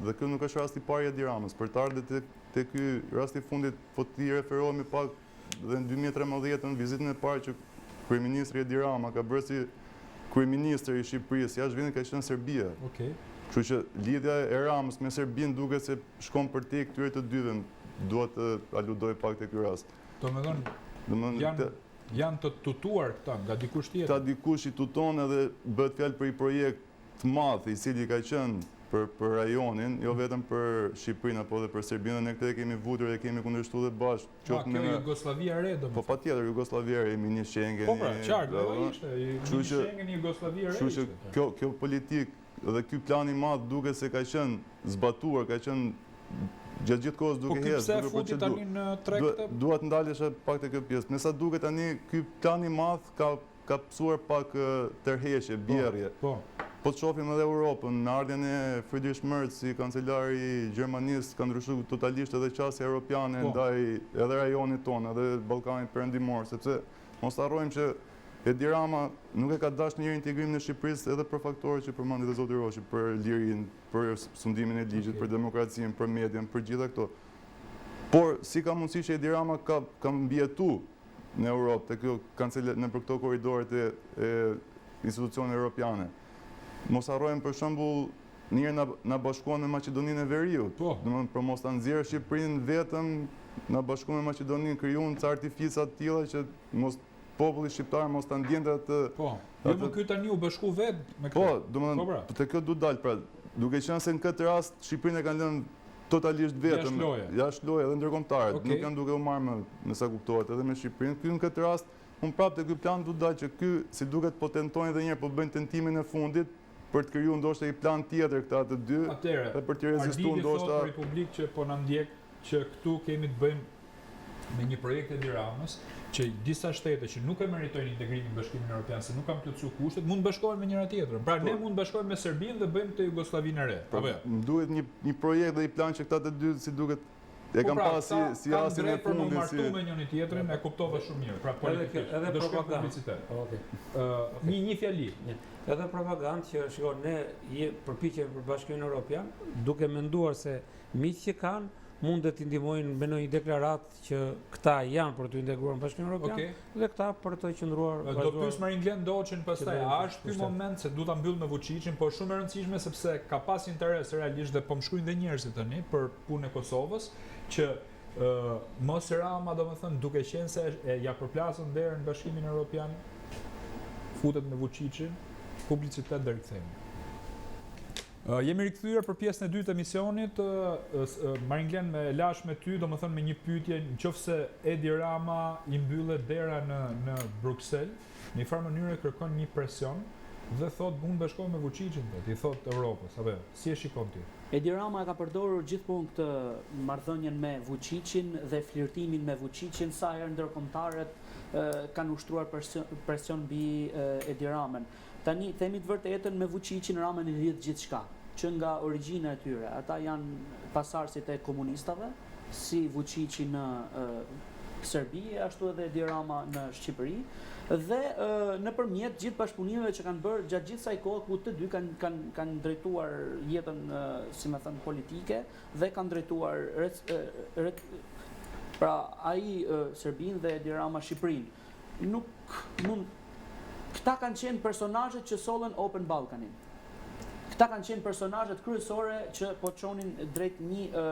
Dhe kjo nuk është rasti i parë i Edi Ramës. Për të ardhur te ky rasti i fundit, po ti referohemi pak dhe në 2013 në vizitën e parë që kryeministri Edi Rama ka bërë si kryeministër i Shqipërisë, jashtë vendit ka qenë Serbia. Okej. Kështu që lidhja e Ramës me Serbinë duket se shkon për te këtyre të dyve, duhet të aludoj pak te ky rast. Domethënë janë të tutuar këta nga dikush tjetër. Ta dikush i tuton edhe bëhet fjalë për një projekt të madh i cili ka qenë për rajonin, jo vetëm për Shqipërinë apo edhe për Serbinë, ne këtë kemi vutur dhe kemi kundërshtuar dhe bashkë. Kjo Jugosllavia e re domethënë. Po patjetër Jugosllavia e re, jemi në Schengen. Po pra, qartë, ishte, në Schengen Jugosllavia e re. Kështu që kjo politikë dhe ky plan i madh duket se ka qenë zbatuar, ka qenë gjatë gjithë kohës duke ecë, duke futi tani në treg. Duhet ndalesh pak te kjo pjesë. Me sa duket tani ky plan i madh ka psuar pak tërheqje, bjerrje. Po të shohim edhe Europën, në ardhjen e Friedrich Merz si kancelari i Gjermanisë ka ndryshuar totalisht edhe qasja europiane ndaj edhe rajonit tonë, edhe Ballkanit Perëndimor, sepse mos harrojmë që Edi Rama nuk e ka dashur një integrim në Shqipërisë edhe për faktorët që përmendi edhe zoti Roshi, për lirinë, për sundimin e ligjit, për demokracinë, për median, për gjitha këto. Por si ka mundësi që Edi Rama ka mbietuar në Europë, në për këto korridoret e institucioneve europiane. mos harrojmë për shembull njëherë na bashkuan me Maqedoninë e Veriut. Po. Domethënë për mos ta nxjerrë Shqipërinë vetëm, na bashkuan me Maqedoninë, krijuan ca artifica të tilla që mos populli shqiptar mos ta ndjente atë. Po. Jo më ky tani u bashku vetë me këtë. Po, Po, domethënë pra. te kjo duhet dal, pra, duke qenë se në këtë rast Shqipërinë e kanë lënë totalisht vetëm. Jashtë loje edhe ndërkombëtarët, Okej. nuk janë duke u marrë me sa kuptohet edhe me Shqipërinë. Ky në këtë rast, unë prapë te ky plan duhet dal që ky si duket po tentojnë edhe një herë, po bëjnë tentimin e fundit për të krijuar ndoshta një plan tjetër këta të dy, Atëherë, dhe për të rezistuar Arditi ndoshta. thot Republikë që po na ndjek që këtu kemi të bëjmë me një projekt e Tiranës që disa shtete që nuk e meritojnë integrimin në Bashkimin Evropian, se nuk kanë plotësuar kushtet, mund të bashkohen me njëra tjetrën. Pra ne mund të bashkohemi me Serbinë dhe bëjmë të Jugosllavinë e re. Apo jo? Më duhet një projekt dhe një plan që këta të dy si duket e kanë pas si asin e për në fundit martu me njëri tjetrin, e kuptova shumë mirë. Pra politikisht, edhe do shkojmë propagandë. publicitet. Okej. Një fjali. Edhe propagandë që shiko ne përpiqemi për Bashkimin Evropian, duke menduar se miqtë që kanë mund të ndihmojnë me një deklaratë që këta janë për të integruar në Bashkimin Evropian Okej. dhe këta për të qëndruar. Do pyes Marin Glen Doçin pastaj, Që a është ky kushtet. moment se du ta mbyll me Vučićin, por shumë e rëndësishme sepse ka pas interes realisht dhe po më shkruajnë dhe njerëzit tani për punën e Kosovës që mos Rama domethënë duke qenë se ja përplasën derën në Bashkimin Evropian, futet me Vučićin, publicitet dhe rikthehemi. Jemi rikthyer për pjesën e dytë të emisionit. Marin Glen, me lash me ty, domethënë me një pyetje, nëse Edi Rama i mbyllet dera në Bruksel, në një farë mënyrë kërkon një presion dhe thot mund bashkohem me Vučićin, i thot Evropës, apo jo? Si e shikon ti? Edi Rama ka përdorur gjithmonë këtë marrëdhënien me Vučićin dhe flirtimin me Vučićin, sa herë ndërkombëtarët kanë ushtruar presion mbi Edi Ramën. Tani themi të vërtetën, me Vučićin Ramën i lidh gjithçka, që nga origjina e tyre. Ata janë pasardhësit e komunistave, si Vučići në Serbi, ashtu edhe Edi Rama në Shqipëri, dhe nëpërmjet gjithë bashkëpunimeve që kanë bërë gjatë gjithë kësaj kohë ku të dy kanë drejtuar jetën, si më thënë, politike dhe kanë drejtuar pra ai Serbinë dhe Edi Rama Shqipërinë. Këta kanë qenë personazhet që sollën Open Ballkanin. Këta kanë qenë personazhet kryesore që po çonin drejt një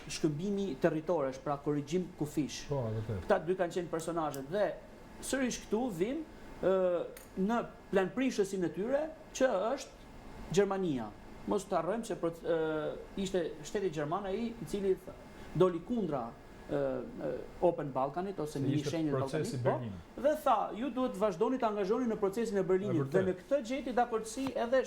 shkëmbimi territoresh, pra korrigjim kufish. Po, vërtet. Këta dy kanë qenë personazhet dhe sërish këtu vim në planprishësin e tyre që është Gjermania. Mos të harrojmë se ishte shteti gjerman ai i cili doli kundra Open Ballkanit ose një shenjë procesi Berlinit. Dhe tha, ju duhet vazhdoni të angazhoni në procesin e Berlinit. Dhe në këtë gjeti dakordsi edhe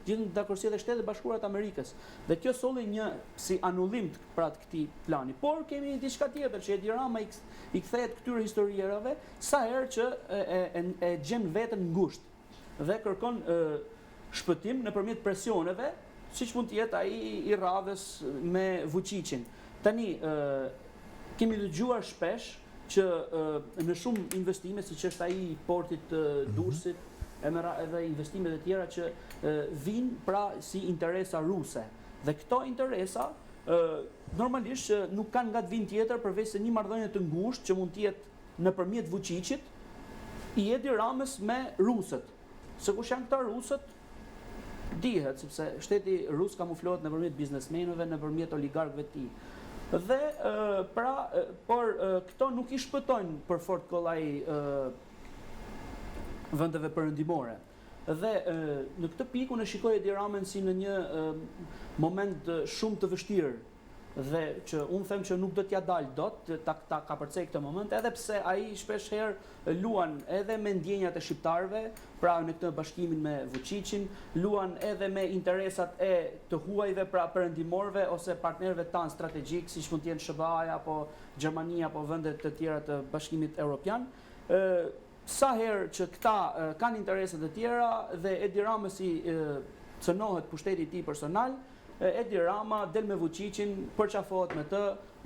gjithë dakordsi edhe Shtetet Bashkuara të Amerikës. Dhe kjo solli një si anullim pra të këtij plani. Por kemi diçka tjetër që Edi Rama i kthehet këtyre historierave sa herë që e gjen veten ngushtë dhe kërkon shpëtim nëpërmjet presioneve, siç mund të jetë ai i radhës me Vučićin. Tani kemi dëgjuar shpesh që në shumë investime, siç është ai i portit të Durrësit, edhe investimet e tjera që vinë pra si interesa ruse. Dhe këto interesa normalisht që nuk kanë gatvim tjetër përveç se një marrëdhënie të ngushtë që mund të jetë nëpërmjet Vučićit i Edi Ramës me rusët. Se kush janë këta rusët? Dihet, sepse shteti rus kamuflohet nëpërmjet biznesmenëve, nëpërmjet oligarkëve të tij. Dhe por këto nuk i shpëtojnë për fort kollaj vendeve perëndimore. Dhe në këtë pikë unë shikoj Edi Ramën si në një moment shumë të vështirë dhe që unë them që nuk do t'ja dalë dot, ta ka përcej këtë moment, edhe pse ai shpesh herë luan edhe me ndjenjat e shqiptarëve, pra në këtë bashkimin me Vučićin, luan edhe me interesat e të huajve, pra perëndimorëve ose partnerëve tanë strategjik, siç mund të jenë SBA-ja apo Gjermania apo vende të tjera të Bashkimit Evropian. Sa herë që këta kanë interese të tjera dhe Edi Rama si cënohet pushteti i tij personal, Edi Rama del me Vučićin, përqafohet me të,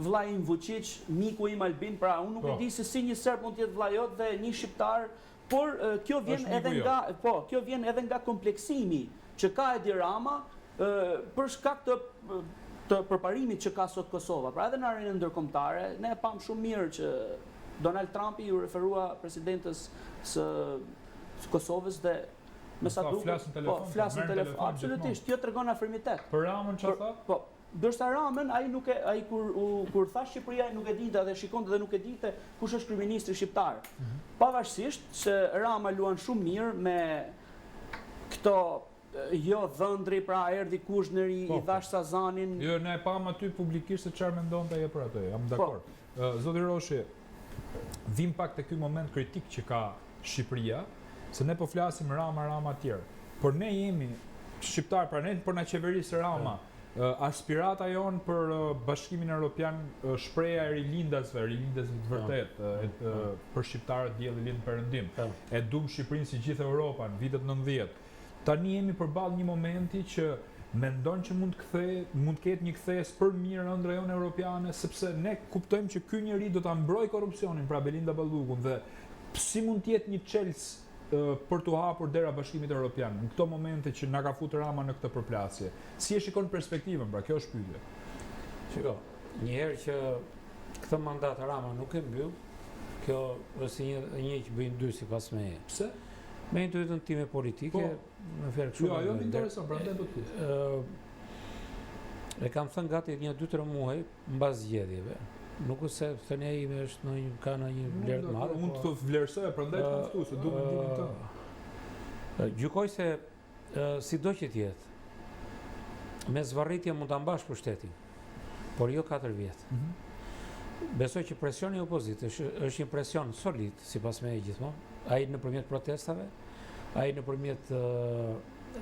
vllai im Vučić, miku im Albin, pra unë nuk e di se si një serb mund të jetë vllai jot dhe një shqiptar, por kjo vjen edhe nga kompleksimi që ka Edi Rama për shkak të përparimit që ka sot Kosova. Pra edhe në arenën ndërkombëtare, ne e pam shumë mirë që Donald Trumpi ju referua presidentës së Kosovës dhe me sa duket. Flasin telefon, Po, flasin merren telefon, telefon absolutisht, jo tregon afirmitet. Për Ramën çfarë tha? Po, ndërsa Ramën ai kur tha Shqipëria ai nuk e dinte dhe shikonte dhe nuk e dinte kush është kryeministri shqiptar. Pavarësisht se Rama luan shumë mirë me këto jo dhëndri, pra erdhi Kushneri, i dhash Sazanin. Jo, ne pam aty publikisht se çfarë mendonte ai për atë. Jam dakord. Zoti Roshi, vim pak te ky moment kritik që ka Shqipëria, se ne po flasim Rama tjerë. Por ne jemi shqiptar, pra ne për na qeverisë Rama. Aspirata jon për Bashkimin Evropian, shpreha e rilindasve të vërtet, për shqiptarët dielli lind perëndim. E dum Shqipërinë si gjithë Europa në vitet 90. Tani jemi përballë një momenti që mendon që mund të ketë një kthesë për mirë ëndra jonë europiane, sepse ne kuptojmë që ky njeri do ta mbrojë korrupsionin, pra Belinda Ballukun, dhe si mund të jetë një çelës për të hapur dera Bashkimit Evropian në këto momente që na ka futur Rama në këtë përplasje. Si e shikon perspektivën, pra kjo është pyetje. Shiko, njëherë që këtë mandat Rama nuk e mbyll, kjo është një që bëjnë dy sipas meje. Pse? Me intuitën time politike, në fjalë kështu. Jo, më intereson, prandaj do të pyes. E kam thënë gati 1-2-3 muaj mbas zgjedhjeve. Nuk është se thënia ime është ka në një vlerë të madhe. Unë të vlerësoj, prandaj të kam thënë se duhet të dimë këtë. Gjykoj se sido që të jetë, me zvarritje mund ta mbash pushtetin, por jo 4 vjet. Besoj që presioni i opozitës është një presion solid, sipas meje gjithmonë. Ai nëpërmjet protestave, ai nëpërmjet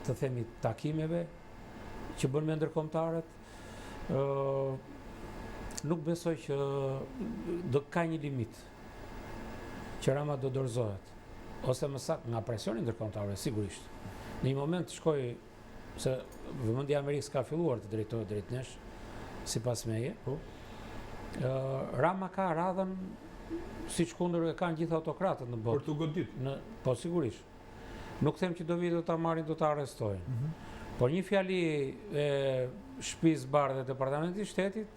të themi takimeve që bën me ndërkombëtarët. Nuk besoj që do ka një limit që Rama do dorëzohet, ose më saktë nga presioni ndërkombëtar, sigurisht. Në një moment shkoi se vëmendja e Amerikës ka filluar të drejtohet drejt nesh, sipas meje. Rama ka radhën siç kundër e kanë gjithë autokratët në botë. Për të godit. Po sigurisht. Nuk them që do vitë do ta marrin, do ta arrestojnë. Por një fjali e shtëpisë bardhë e departamentit shtetit,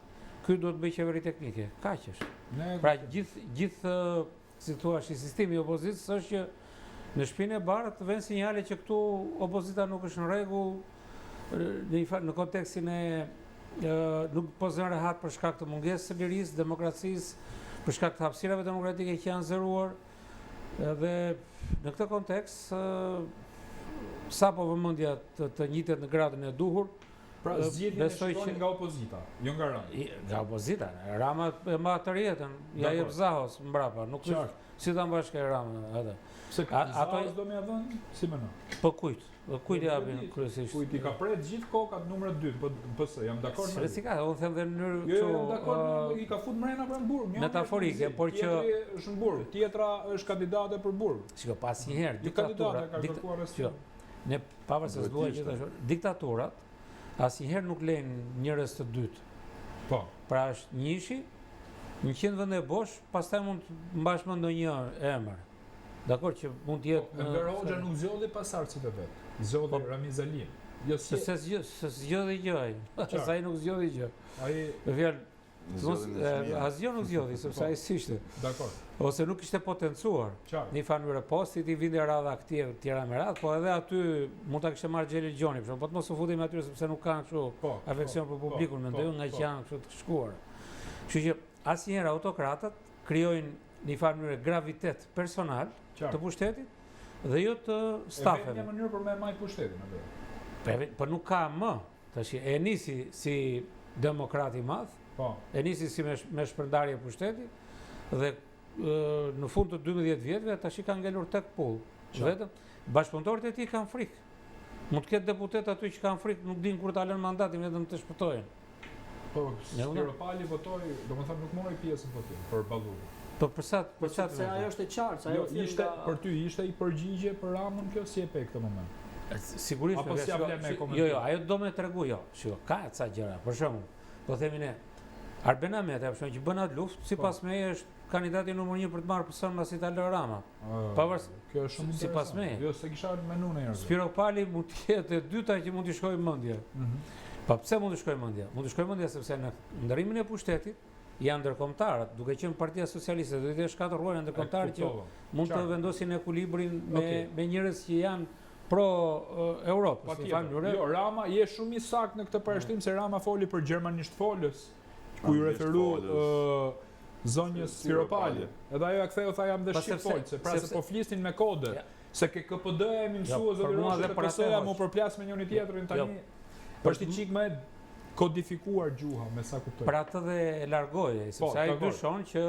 ky do të bëjë qeveri teknike. Kaq është. Pra gjithë si thua, sistemi i opozitës është që në shtëpinë e bardhë të vënë sinjale që këtu opozita nuk është në rregull, në kontekstin e nuk po zën rehat për shkak të mungesës së lirisë, demokracisë, për shkak të hapësirave demokratike që janë zëruar. Dhe në këtë kontekst, sapo vëmendja të njitet në gradën e duhur, pra zgjedhjen e shikoni nga opozita, jo nga Rama. Nga opozita, Rama e mba të rjetën, ja jep Zahos mbrapa, nuk është si ta mbash ke Rama atë. Pse Zahos do më ia dhënë? Si mënon? Po kujt? Kujt i japin kryesisht? Kujt i ka pret gjithë kokat numër 2, po PS, jam dakord me. Si ka, unë them dhe në mënyrë kështu. Jo, jam dakord, i ka fut mrena për burg, metaforike, por që është në burg, tjetra është kandidate për burg. Shiko, asnjëherë diktatura, ne pavarësisht duhet gjithashtu diktaturat asnjëherë nuk lejnë njerëz të dytë. Po. Pra është njëshi, 100 vende bosh, pastaj mund të mbash më ndonjë emër. Dakor që mund të jetë Enver Hoxha nuk zgjodhi pasardhësit e vet. Zgjodhi Ramiz Alin. Jo se zgjodhi gjë ai. Sa ai nuk zgjodhi gjë. Ai fjalë asgjë nuk zgjodhi sepse ai ishte. Dakor. Ose nuk ishte potencuar. Në fanyrë postit i vinte radha aktive tjera me radhë, po edhe aty mund ta kishte marrë Xhelil Gjoni, por po të mos u futim aty sepse nuk kanë kështu afeksion për publikun, mendoj nga që janë kështu të shkuar. Kështu që asnjëherë autokratët krijojnë në fanyrë gravitet personal të pushtetit dhe jo të stafeve. Në mënyrë për me majt pushtetin atë. Po nuk ka më. Tash e nisi si demokrat i madh, e nisi si me shpërndarje pushtetit dhe në fund të 12 vjetëve tash i kanë ngelur tek pull. Vetëm bashkëpunëtorët e tij kanë frikë. Mund të ketë deputet aty që kanë frikë, nuk dinë kur ta lënë mandatin, vetëm të shpëtojnë. Po, Pali votoi, domethënë nuk mori pjesë në votim për Ballukun. Po për sa se ajo është e qartë, ajo ishte për ty ishte i përgjigje për Ramën kjo si e pe këtë moment. Sigurisht. Apo si vlen me komentim. Jo, ajo do më tregu jo. Shiko, ka ca gjëra. Për shembull, po themi ne Arben Ahmeti, për shembull, që bën atë luftë, sipas meje është kandidati numër 1 për të marrë posten mbas ta lë Rama. Pavarësisht, kjo është shumë sipas meje. Jo, se kisha menuar herë. Spiro Pali mund të jetë e dyta që mund të shkojë mendje. Po pse mund të shkojë mendje? Mund të shkojë mendje sepse në ndërrimin e pushtetit janë ndërkombëtarët, duke qenë Partia Socialiste, do të shkatërruar ndërkombëtarët që mund të vendosin ekuilibrin me njerëz që janë pro-Europës, një familje. Jo, Rama, je shumë i sakt në këtë përshtim se Rama foli për gjermanisht folës, ku ju referu zonjës Firopali. Edhe ajo e ktheu tha jam dhe shqipfolë, pra se po flisnin me kode. Se ke KPD-ja e mësua zëdëroshe të PS-ja mu përplas me njëri tjetrin tani. Është i qik me kodifikuar gjuha, me sa kuptoj. Për atë dhe largoje, sepse ai dyshon që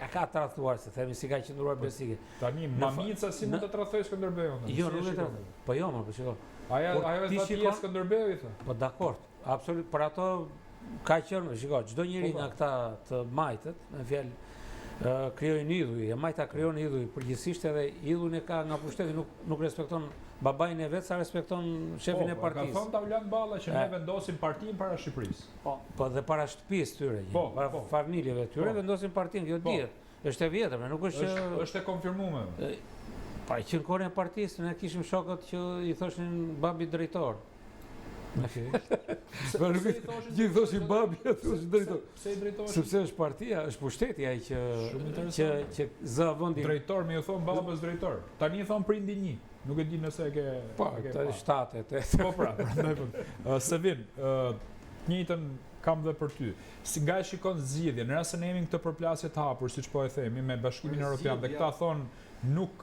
e ka tradhtuar, se themi si ka qëndruar Besiki. Tani, Mamica si mund të tradhtoj Skënderbeun? Jo, nuk e tradhtoj. Po jo, më shiko. Ajo e tha ti Skënderbeu i tha. Po dakord, absolut, për ato ka qenë, shiko, çdo njeri nga këta të majtët, me fjalë krijojnë idhuj, e majta krijon idhuj përgjithsisht edhe idhun e ka nga pushteti, nuk respekton babain e vet sa respekton shefin e partisë. Ka thonë Taulan Balla që ne vendosim partinë para Shqipërisë. Po dhe para shtëpisë tyre, para familjeve tyre vendosin partinë, kjo dihet. Është e vjetër, nuk është e konfirmuar. Pa që në kohën e partisë ne kishim shokët që i thoshin babi drejtor. Gjithë thoshin babi, thoshin drejtor. Pse i drejtor? Sepse është partia, është pushteti ai që zë vendin. Drejtor, më ju thon babës drejtor. Tani i thon prindi një. Nuk e di nëse e ke... Po, të 7, 8. Po pra, Sevin, njëjtën kam dhe për ty. Si nga e shikon zgjidhjen, në rast se ne jemi këtë përplasje të hapur, siç po e themi, me Bashkimin Evropian, dhe këta thonë nuk...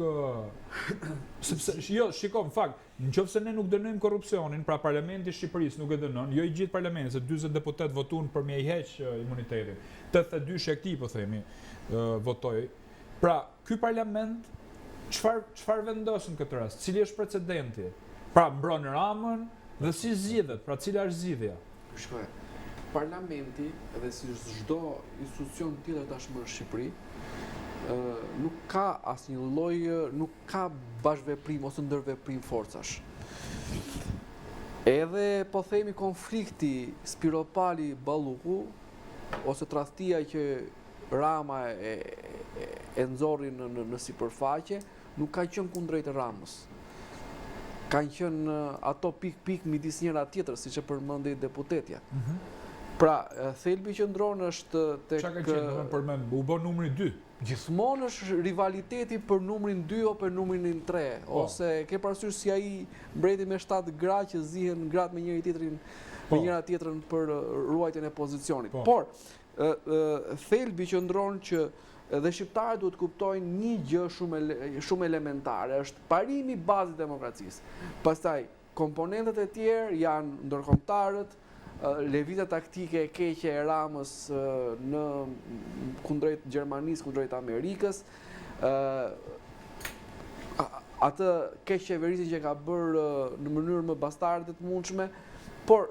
Sepse, jo, shiko, në fakt, nëse ne nuk dënojmë korrupsionin, pra Parlamenti i Shqipërisë nuk e dënon, jo i gjithë parlamenti, se 40 deputet votuan për me i heq imunitetin. 82 shekti, po themi, votoi. Pra, ky parlament çfarë vendosin këtë rast? Cili është precedenti? Pra mbron Ramën dhe si zgjidhet? Pra cila është zgjidhja? Shkoj. Parlamenti dhe si çdo institucion tjetër tashmë në Shqipëri nuk ka asnjë lloj, nuk ka bashkëveprim ose ndërveprim forcash. Edhe po themi konflikti Spiropali Balluku ose tradhtia që Rama e nxorri në sipërfaqe, nuk ka qenë kundrejt Ramës. Kanë qenë ato pik midis njëra tjetër, siç e përmendi deputetja. Pra, thelbi që ndron është tek... Çka ka qenë përmend? U bë numri 2. Gjithmonë është rivaliteti për numrin 2 o për numrin 3, ose ke parasysh si ai mbreti me 7 gra që zihen gratë me njëri tjetrin, me njëra tjetrën për ruajtjen e pozicionit. Por thelbi që ndron që dhe shqiptarët duhet kuptojnë një gjë shumë elementare, është parimi i bazës demokracisë. Pastaj komponentët e tjerë janë ndërkombëtarët, lëvizja taktike e keqe e Ramës në kundrejt Gjermanisë, kundrejt Amerikës, atë keq qeverisin që ka bërë në mënyrë më bastarde të mundshme, por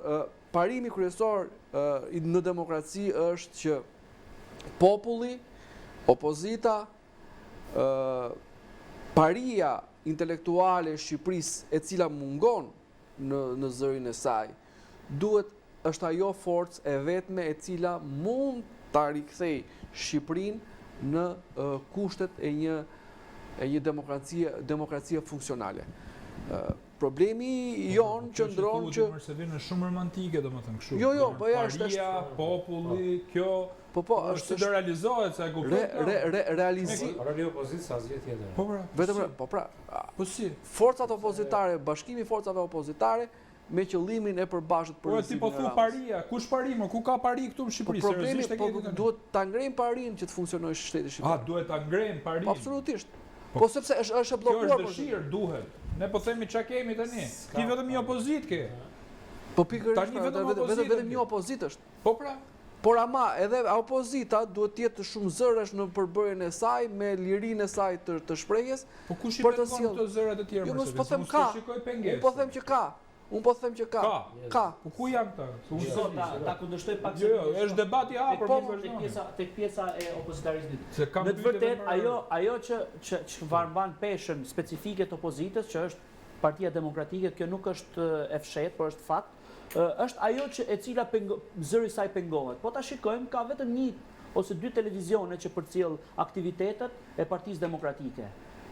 parimi kryesor në demokraci është që populli, opozita, paria intelektuale e Shqipërisë e cila mungon në zërin e saj, është ajo forcë e vetme e cila mund ta rikthej Shqipërinë në kushtet e një demokracie funksionale. Problemi jon qëndron që është shumë romantike, domethënë kështu. Jo, po ja është paria, populli, kjo është të realizohet se e kupton. Realizimi. Roli opozitë sa asgjë tjetër. Po pra. Vetëm po si forcat opozitare, bashkimi i forcave opozitare me qëllimin e përbashkët për ti po thu paria, kush pari më? Ku ka pari këtu në Shqipëri? Problemi duhet ta ngrejmë parinë që të funksionojë shteti shqiptar. Duhet ta ngrejmë parinë. Absolutisht. Po sepse është e bllokuar. Kjo është dëshirë, duhet. Ne po themi çka kemi tani. Ti vetëm një opozit ke. Po pikërisht vetëm një opozit është. Po pra. Por ama edhe opozita duhet të jetë shumë zërash në përbërjen e saj me lirinë e saj të shprehjes. Po kush i pengon këto zërat e tjera? Jo, po them ka. Unë po them që ka. Unë po them që ka. Ka. Po ku janë këta? Ta kundërshtoj pak. Jo, është debati i hapur tek pjesa e opozitarizmit. Në të vërtetë ajo që varban peshën specifike të opozitës, që është Partia Demokratike, kjo nuk është e fshehtë, por është fakt, është ajo e cila zëri saj pengohet. Po ta shikojmë, ka vetëm një ose dy televizione që përcjell aktivitetet e Partisë Demokratike.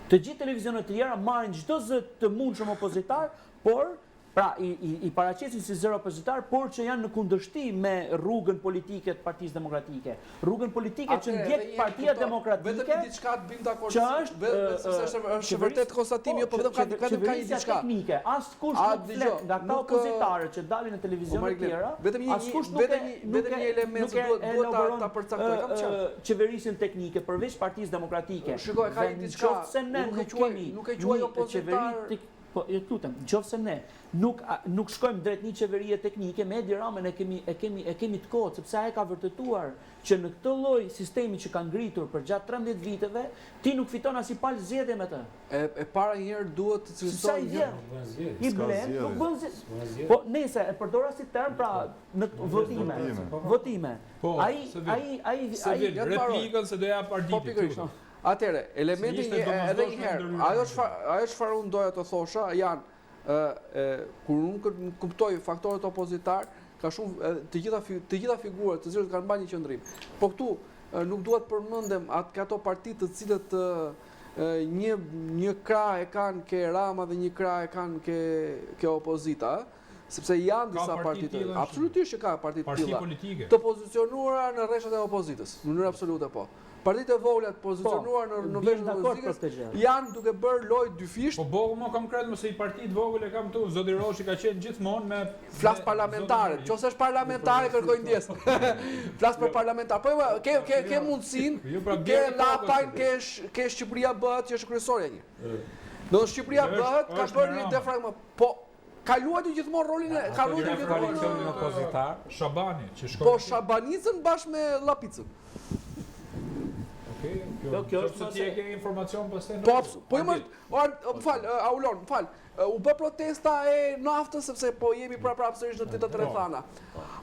Të gjithë televizionet të tjera marrin çdo zë të mundshëm opozitar, por Pra, i paraqesin si zero opozitar, por që janë në kundërshtim me rrugën politike të Partisë Demokratike. Rrugën politike që ndjek Partia Demokratike, vetëm diçka të bëjmë dakord. që është vërtet konstatim, jo, po vetëm ka një diçka teknike. Askush nuk flet nga këta opozitarë që dalin në televizion të tjera. Askush vetëm një element duhet ta përcaktoj, kam qenë. Qeverisin teknike përveç Partisë Demokratike. Shikoj, ka një diçka. Nuk e quaj opozitar. Po, lutem, nëse ne nuk shkojmë drejt një qeverie teknike, me Edi Ramën e kemi të kohët, sepse ai ka vërtetuar që në këtë lloj sistemi që ka ngritur për gjatë 13 viteve, ti nuk fiton as i palë zgjedhje me të. E para njëherë duhet të cilësoj i blen, nuk bën zgjedhje. Po nëse e përdora si term pra në votime. Ai replikën se do jap Arditit. Atëre, elementi edhe një herë, ajo çfarë unë doja të thosha janë kur unë kuptoj faktorët opozitar, ka shumë të gjitha figurat të cilët kanë bërë një qendrim. Po këtu nuk duhet përmendem ato partitë të cilët një krah e kanë ke Rama dhe një krah e kanë ke opozita, sepse janë disa partitë. Absolutisht që ka partitë të tilla. Të pozicionuara në rreshtat e opozitës, në mënyrë absolute po. Partitë e vogla të pozicionuar në veshët e opozitës janë duke bërë lojë dyfisht. Po më kam kretë më se i partitë vogël e kam tu, Zoti Roshi ka qenë gjithmonë me flas parlamentare. Nëse është parlamentare kërkoj ndjes. Flas për parlamentar. Po ke mundsinë, ke Lapajn, ke Shqipëria bëhet që është kryesorja një. Do Shqipëria bëhet ka bërë një defragment. Po ka luajtur gjithmonë rolin e ka luajtur gjithmonë opozitar. Shabani që shkoi. Po Shabanicën bashkë me Llapicën. Kjo është se ti e ke informacion pastaj. Po Aulon, u bë protesta e naftës sepse po jemi prapë sërish në të rrethana.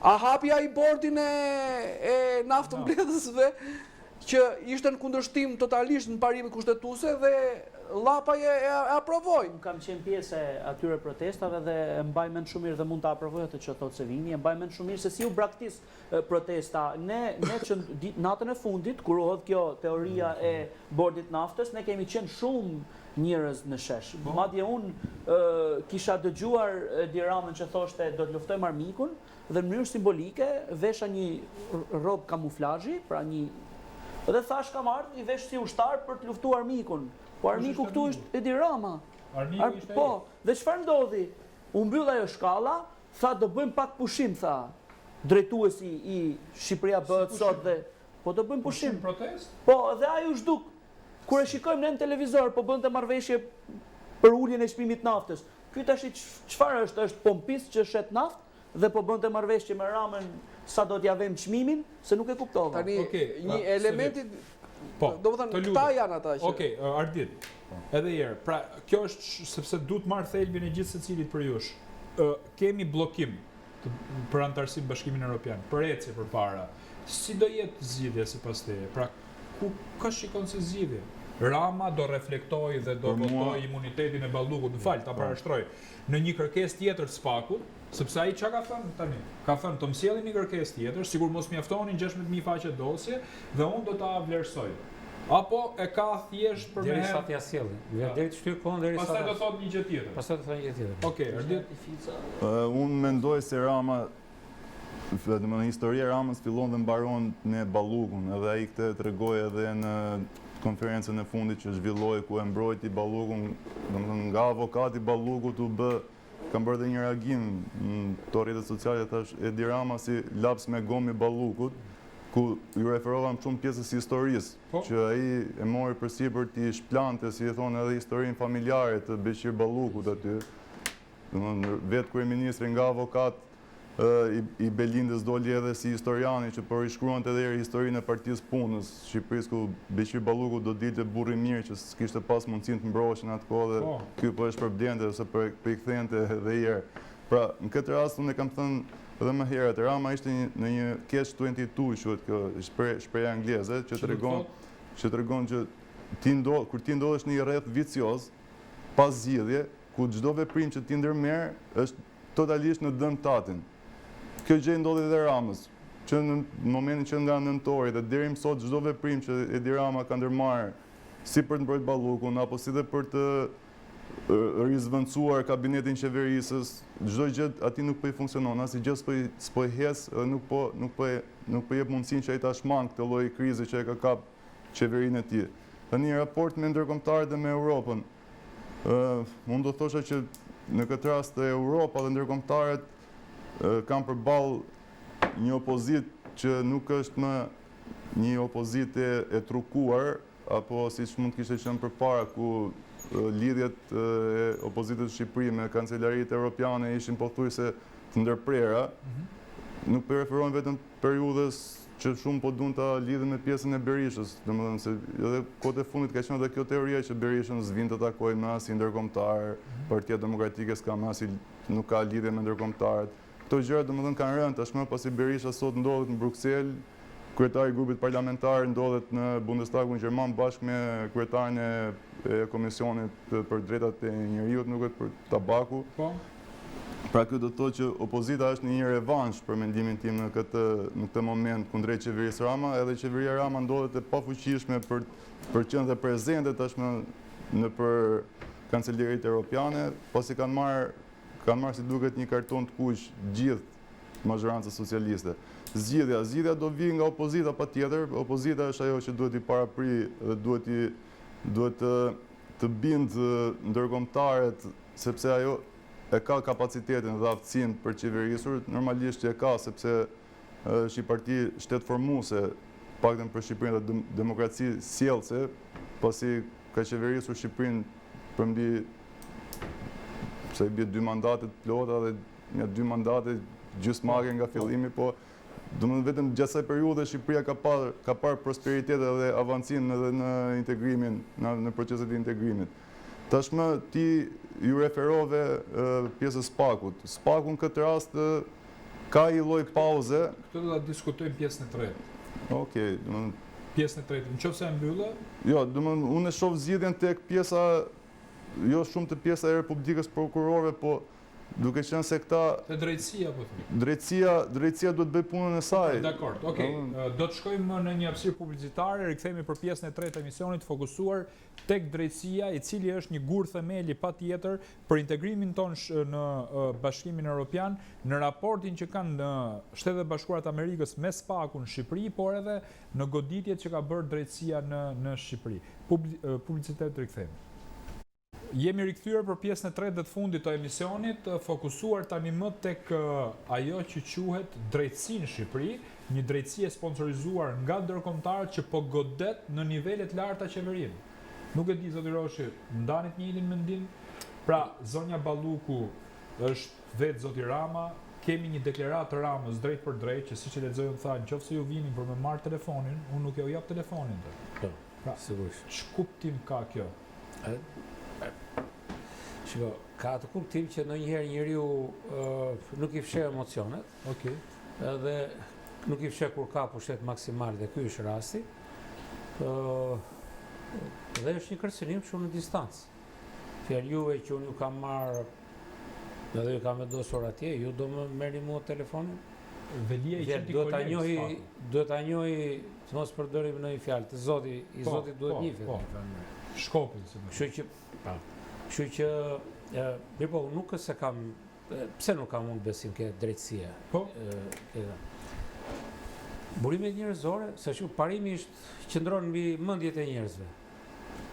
A hapi ai bordin e naftë mbledhësve që ishte në kundërshtim totalisht në parimin kushtetuese dhe Llapaj e aprovoi. Unë kam qenë pjesë e atyre protestave dhe e mbaj mend shumë mirë dhe mund ta aprovoj atë që thotë Sevini, e mbaj mend shumë mirë se si u braktis protesta. Ne që natën e fundit kur u hodh kjo teoria e bordit naftës, ne kemi qenë shumë njerëz në shesh. Madje unë kisha dëgjuar Edi Ramën që thoshte do të luftojmë armikun dhe në mënyrë simbolike vesha një rob kamuflazhi, pra një dhe thash kam ardhur i vesh si ushtar për të luftuar armikun. Po armiku këtu është Edi Rama. Po, dhe çfarë ndodhi? U mbyll ajo shkalla, tha do bëjmë pak pushim, tha drejtuesi i Shqipëria bëhet sot dhe po do bëjmë pushim. Protest? Po, dhe ai u zhduk. Kur e shikojmë në televizor, po bënte marrëveshje për uljen e çmimit naftës. Ky tash çfarë është? Është pompist që shet naftë dhe po bënte marrëveshje me Ramën sa do t'ja vëmë çmimin, se nuk e kuptova. Tani një elementi po, do të thënë këta janë ata që. Okej, Ardit. Edhe herë, pra kjo është sepse duhet marr thelbin e gjithë secilit për jush. Kemi bllokim për antarësinë Bashkimin Evropian, për ecje përpara. Si do jetë zgjidhja sipas teje? Pra ku ka shikon se zgjidhje? Rama do reflektoj dhe do votoj imunitetin e Ballukut, ta parashtroj në një kërkesë tjetër të SPAK-ut, sepse ai çka ka thënë tani? Ka thënë të msjellim një kërkesë tjetër, sigur mos mjaftonin 16.000 faqe dosje dhe unë do ta vlerësoj. Apo e ka thjesht për me derisa t'ia sjellin. Deri të shtyr kohën derisa. Pastaj do thotë një gjë tjetër. Pastaj do thotë një gjë tjetër. Okej, Ardit. Unë mendoj se Rama, domethënë historia e Ramës fillon dhe mbaron në Ballukun, edhe ai këtë tregoi edhe në konferencën e fundit që zhvilloi ku e mbrojti Ballukun, domethënë nga avokati Ballukut u bë kam bërë dhe një reagim në to rrjetet sociale, thash Edi Rama si laps me gomë i Ballukut, ku ju referovam shumë pjesës historisë, që ai e mori përsipër t'i shplante, si e thonë edhe historinë familjare të Beqir Ballukut aty. Domethënë vetë kryeministri nga avokat i Belindës doli edhe si historiani që po rishkruante edhe historinë e Partisë Punës Shqipërisë, ku Beqir Balluku do dilte burri mirë që s'kishte pas mundësinë të mbroheshin atë kohë dhe ky po e shpërblente ose po i kthente edhe herë. Pra, në këtë rast unë kam thënë edhe më herët, Rama ishte në një catch-22, quhet kjo shprehje angleze, që tregon që kur ti ndodhesh në një rreth vicioz pas zgjidhje, ku çdo veprim që ti ndërmerr është totalisht në dëm tatin. Kjo gjë ndodhi edhe Ramës, që në momentin që nga nëntori dhe deri më sot çdo veprim që Edi Rama ka ndërmarrë si për të mbrojtur Ballukun apo si dhe për të rizvendësuar kabinetin qeverisës, çdo gjë aty nuk po i funksionon, asnjë gjë s'po i hes dhe nuk po jep mundësinë që ai ta shmang këtë lloj krize që e ka kap qeverinë e tij. Tani raport me ndërkombëtarët dhe me Europën. Unë do thosha që në këtë rast Europa dhe ndërkombëtarët kanë përballë një opozitë që nuk është më një opozitë e trukuar, apo siç mund kishte qenë përpara ku lidhjet e opozitës në Shqipëri me kancelaritë europiane ishin pothuajse të ndërprera. Nuk po referohen vetëm periudhës që shumë po duan ta lidhen me pjesën e Berishës, domethënë se edhe kohët e fundit ka qenë edhe kjo teoria që Berishën s'vin të takojë me asnjë ndërkombëtar, Partia Demokratike s'ka me asnjë, nuk ka lidhje me ndërkombëtarët. Këto gjëra domethënë kanë rënë tashmë pasi Berisha sot ndodhet në Bruksel, kryetari i grupit parlamentar ndodhet në Bundestagun gjerman bashkë me kryetarin e Komisionit për Drejtat e Njerëzit, nuk është për tabaku. Po. Pra kjo do të thotë që opozita është në një revansh për mendimin tim në këtë moment kundrejt qeverisë Rama, edhe qeveria Rama ndodhet e pafuqishme për qenë dhe prezente tashmë nëpër kancelaritë europiane, pasi kanë marrë si duket një karton të kuq gjithë mazhorancës socialiste. Zgjidhja do vi nga opozita patjetër. Opozita është ajo që duhet i parapri dhe duhet të bindë ndërkombëtarët, sepse ajo e ka kapacitetin dhe aftësinë për qeverisur, normalisht që e ka, sepse është një parti shtetformuese, paktën për Shqipërinë dhe demokraci sjellse, pasi ka qeverisur Shqipërinë përmbi se i bie 2 mandate të plota dhe nga 2 mandate gjysmake nga fillimi, po domethënë vetëm gjatë asaj periudhe Shqipëria ka parë prosperitet dhe avancimin edhe në integrimin, në proceset e integrimit. Tashmë ti ju referove pjesës SPAK-ut. SPAK-u në këtë rast ka një lloj pauze. Këtë do ta diskutojmë pjesën e tretë. Okej, Pjesën e tretë. Nëse e mbyllë? Jo, domethënë unë e shoh zgjidhjen tek pjesa jo shumë të pjesa e Republikës Prokurorëve, po duke qenë se këta Te drejtësia po thënë. Drejtësia duhet bëj punën e saj. Dakor, okej. Do të shkojmë në një hapësirë publicitare, rikthehemi për pjesën e tretë të emisionit fokusuar tek drejtësia, i cili është një gur themeli patjetër për integrimin ton në Bashkimin Evropian, në raportin që kanë në Shtetet Bashkuara të Amerikës me SPAK-un në Shqipëri, por edhe në goditjet që ka bërë drejtësia në Shqipëri. Publicitet rikthehemi. Jemi rikthyer për pjesën e tretë dhe të fundit të emisionit, fokusuar tani më tek ajo që quhet drejtësi në Shqipëri, një drejtësi e sponsorizuar nga ndërkombëtarët që po godet në nivele të larta qeverinë. Nuk e di zoti Roshi, ndanit një njëjtin mendim? Pra, zonja Balluku është vetë zoti Rama, kemi një deklaratë të Ramës drejt për drejt, që siç e lexojmë tha, nëse ju vini për me marr telefonin, unë nuk ju jap telefonin. Pra, sigurisht. Ç'kuptim ka kjo? Shiko, ka të kuptim që ndonjëherë njeriu nuk i fsheh emocionet. Okej. Edhe nuk i fsheh kur ka pushtet maksimal dhe ky është rasti. Dhe është një kërcënim shumë në distancë. Fjalë juve që unë ju kam marrë edhe ju kam vendosur atje, ju do më merrni mua telefonin? Velia i qenë duhet ta njohi, të mos përdorim në një fjalë, të Zoti, i Zotit duhet njihet. Shkopin, si më. Kështu që mirë po, nuk është se kam, pse nuk kam unë besim ke drejtësia? Po. Burimet njerëzore, se që parimi qëndron mbi mendjet e njerëzve.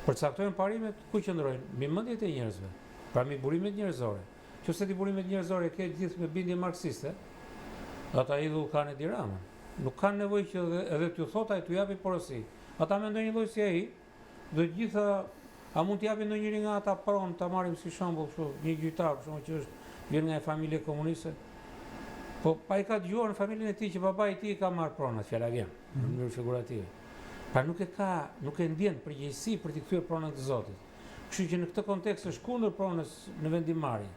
Përcaktojnë parimet, ku qëndrojnë? Mbi mendjet e njerëzve. Pra mbi burimet njerëzore. Qëse ti burimet njerëzore ke gjithë me bindje marksiste, ata idhull kanë Edi Ramën. Nuk kanë nevojë që edhe t'ju thot ai t'ju japi porosi. Ata mendojnë një lloj si ai, dhe gjitha a mund t'japin ndonjëri nga ata pronë, ta marrim si shembull kështu, një gjyqtar për shembull që vjen nga një familje komuniste. Po pa i ka dëgjuar në familjen e tij që babai i tij ka marrë pronat, fjala vjen, në mënyrë figurative. Pra nuk e ndjen përgjegjësi për t'i kthyer pronat të Zotit. Kështu që në këtë kontekst është kundër pronës në vendimmarrje.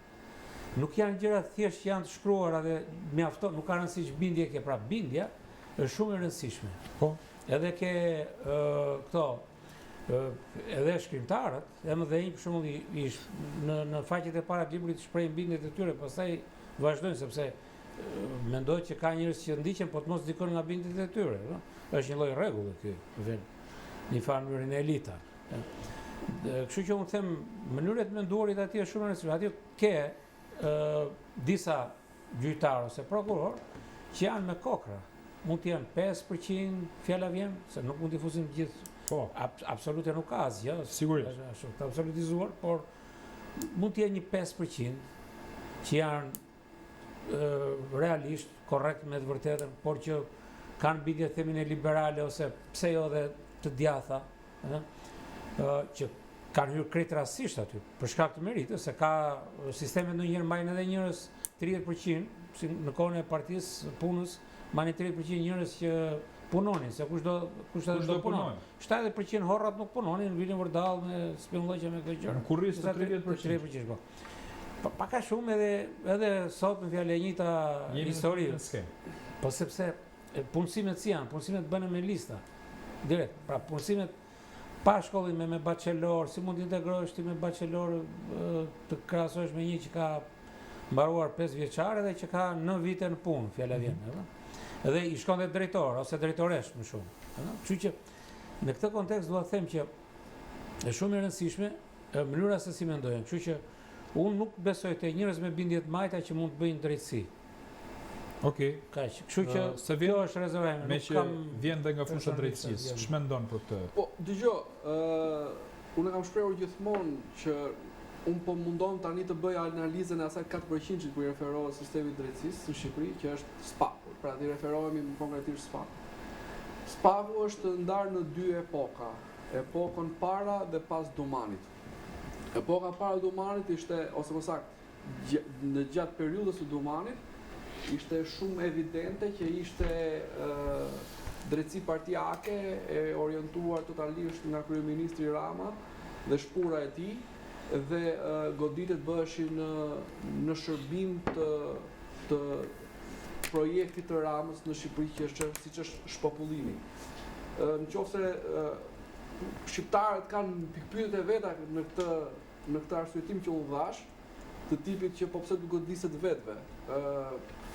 Nuk janë gjëra thjesht që janë të shkruara dhe mjafton, nuk ka rëndësi që bindje ke, pra bindja është shumë e rëndësishme. Po. Edhe ke këto edhe shkrimtarët, dhe një për shembull në faqet e para të librit shprehin bindjet e tyre, pastaj vazhdojnë sepse mendoj që ka njerëz që ndiqen po të mos dikon nga bindjet e tyre, no? Është një lloj rregulli ky, vjen një farë mënyrë elita. Kështu që unë them, mënyrët menduarit aty është shumë e rëndësishme. Aty ke disa gjyqtarë ose prokuror që janë me kokra. Mund të janë 5% fjala vjen, se nuk mund t'i fusim gjithë. Po, Absolute nuk ka asgjë. sigurisht. Është të absolutizuar, por mund të jenë një 5% që janë realisht korrekt me të vërtetën, por që kanë bindje themin e liberale ose pse jo dhe të djatha, që kanë hyrë krejt rastësisht aty, për shkak të meritës, se ka sistemet ndonjëherë mbajnë edhe njerëz 30%, si në kohën e partisë punës, mbajnë 30% njerëz që punonin, se kush do punon. 70% horrat nuk punonin, vinin vërdall me spinulloqe me këto gjëra. Në kurriz të 30%. Po. Paka shumë edhe sot në fjalë e njëjta histori. Po sepse punësimet si janë, punësimet bëhen me lista. Direkt. Pra punësimet pa shkollim me bachelor, si mund të integrohesh ti me bachelor të krahasohesh me një që ka mbaruar 5 vjeçare dhe që ka 9 vite në punë, fjala vjen, edhe i shkon dhe drejtor ose drejtoresh më shumë. Kështu që në këtë kontekst dua të them që është shumë e rëndësishme mënyra se si mendojnë. Kështu që unë nuk besoj te njerëz me bindje të majta që mund të bëjnë drejtësi. Okej. Kaq. Kështu që se kjo është rezervime. Me që vjen dhe nga fusha drejtësisë. Ç'mendon për këtë? Po, dëgjoj, unë kam shprehur gjithmonë që unë po mundon tani të bëj analizën e asaj 4% që ku i referohet sistemit drejtësisë në Shqipëri, që është SPAK. Pra ti referohemi më konkretisht SPAK. SPAK-u është ndarë në dy epoka, epokën para dhe pas Dumanit. Epoka para Dumanit ishte, ose më saktë, në gjatë periudhës së Dumanit, ishte shumë evidente që ishte drejtësi partijake e orientuar totalisht nga kryeministri Rama dhe shpura e tij, dhe goditet bëheshin në shërbim të projektit të Ramës në Shqipëri, që është siç është shpopullimi. Nëse shqiptarët kanë pikpyetjet e veta në këtë arsyetim që unë dhash, të tipit që po pse të godiset vetëve.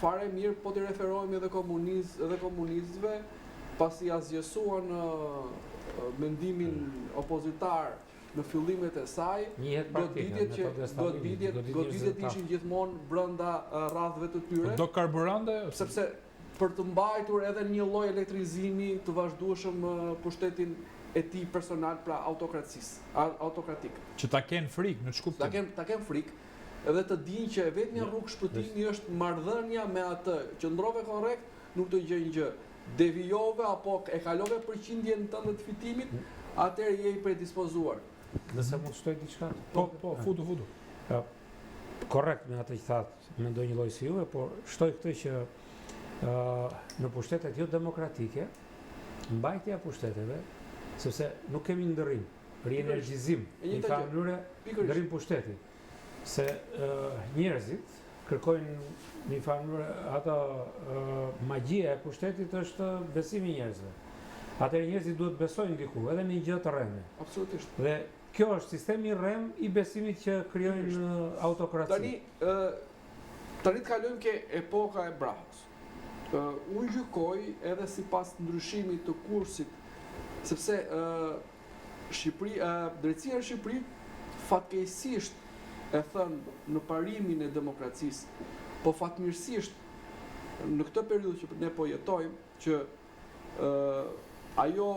Fare mirë po të referohemi edhe komunistëve, pasi asgjësuan mendimin opozitar në fillimet e saj, goditjet ishin gjithmonë brenda radhëve të tyre. Do karburante? Sepse për të mbajtur edhe një lloj elektrizimi të vazhdueshëm pushtetin e tij personal, pra autokratik. Që ta kenë frikë në ç'kuptim. Ta kenë frikë, edhe të dinë që vetmja rrugë shpëtimi është marrëdhënia me atë. Qëndrove korrekt, nuk të gjej gjë. Devijove apo e kalove përqindjen tënde të fitimit, atëherë je i predispozuar. Nëse mund të shtoj diçka? Po, futu. Korrekt me atë që thatë, mendoj një lloj si juve, por shtoj këtë që në pushtetet jo demokratike, mbajtja e pushteteve, sepse nuk kemi ndërrim, rienergjizim, një farë mënyre ndërrim pushteti. Se njerëzit kërkojnë një farë mënyre ato magjia e pushtetit është besimi i njerëzve. Atëherë njerëzit duhet besojnë diku, edhe në një gjë të rreme. Absolutisht. Dhe kjo është sistemi rrem i besimit që krijojnë autokraci. Tani të kalojmë ke epoka e Brahos. Unë gjykoj edhe sipas ndryshimit të kursit, sepse drejtësia e Shqipërisë fatkeqësisht e thënë në parimin e demokracisë, po fatmirësisht në këtë periudhë që ne po jetojmë, që ajo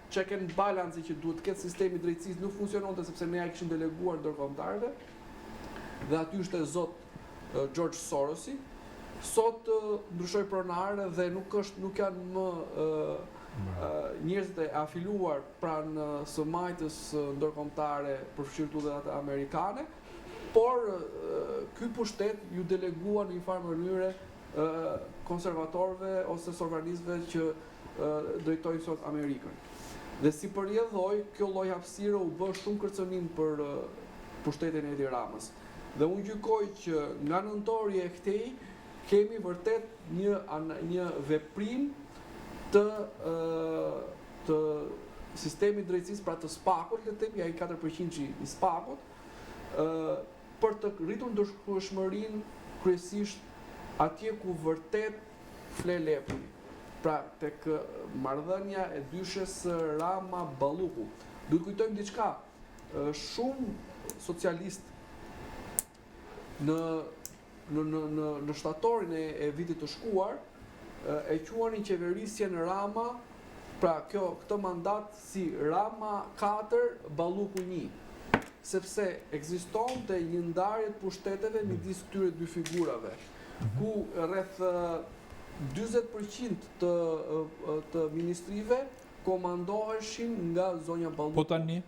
check and balance që duhet të ketë sistemi i drejtësisë nuk funksiononte, sepse ne ja kishim deleguar ndërkombëtarëve, dhe aty ishte zot George Sorosi. Sot ndryshoi pronarë dhe nuk janë më njerëzit e afiluar pranë së majtës ndërkombëtare, përfshirë edhe atë amerikane, por ky pushtet ju deleguan në një farë mënyre konservatorëve ose sovranistëve që drejtojnë sot Amerikën. Dhe si përjedhoj, kjo lloj hapësire u bë shumë kërcënim për pushtetin e Edi Ramës. Dhe unë gjykoj që nga nëntori e këtej kemi vërtet një veprim të sistemit drejtësisë, pra të SPAK-ut, le të themi, ai 4% i SPAK-ut, për të rritur ndërshmërinë kryesisht atje ku vërtet fle lepuri. Pra tek marrëdhënia e dyshës Rama Balluku. Duhet kujtojmë diçka. shumë socialist në shtatorin e vitit të shkuar e quanin qeverisjen Rama, pra këtë mandat si Rama 4 Balluku 1, sepse ekzistonte një ndarje të pushteteve midis këtyre dy figurave, ku rreth 40% të ministrive komandoheshin nga zonja Balluku. Po tani?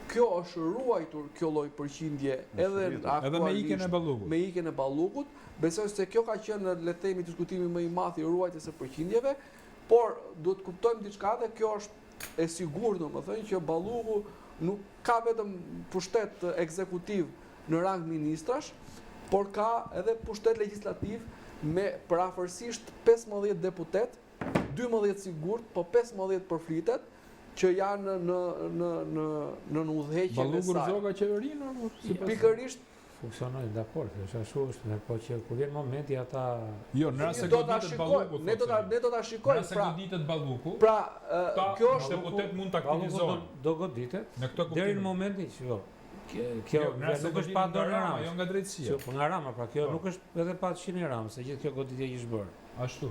Kjo është ruajtur kjo lloj përqindje edhe me ikjen e Ballukut. Me ikjen e Ballukut, besoj se kjo ka qenë le të themi diskutimi më i madh i ruajtjes së përqindjeve, por duhet të kuptojmë diçka dhe kjo është e sigurt, domethënë që Balluku nuk ka vetëm pushtet ekzekutiv në rang ministrash, por ka edhe pushtet legjislativ me parafërsisht 15 deputet, 12 sigurt, po 15 përflitet, që janë në udhëheqjen e saj. Balluku rrezoka qeverinë? Pikërisht funksionojnë, dakord, është ashtu është, po që kur vjen momenti ata Jo, në rast se goditet Balluku. Ne do ta shikojmë. Nëse goditet Balluku, pra kjo është deputet mund të aktivizohen. Do goditet në këtë kuptim. deri në momentin që kjo nuk është pa dorë Rama, jo nga drejtësia. Po nga Rama, pra kjo nuk është edhe pa dëshirën e Ramës, se gjithë kjo goditje që është bërë. Ashtu.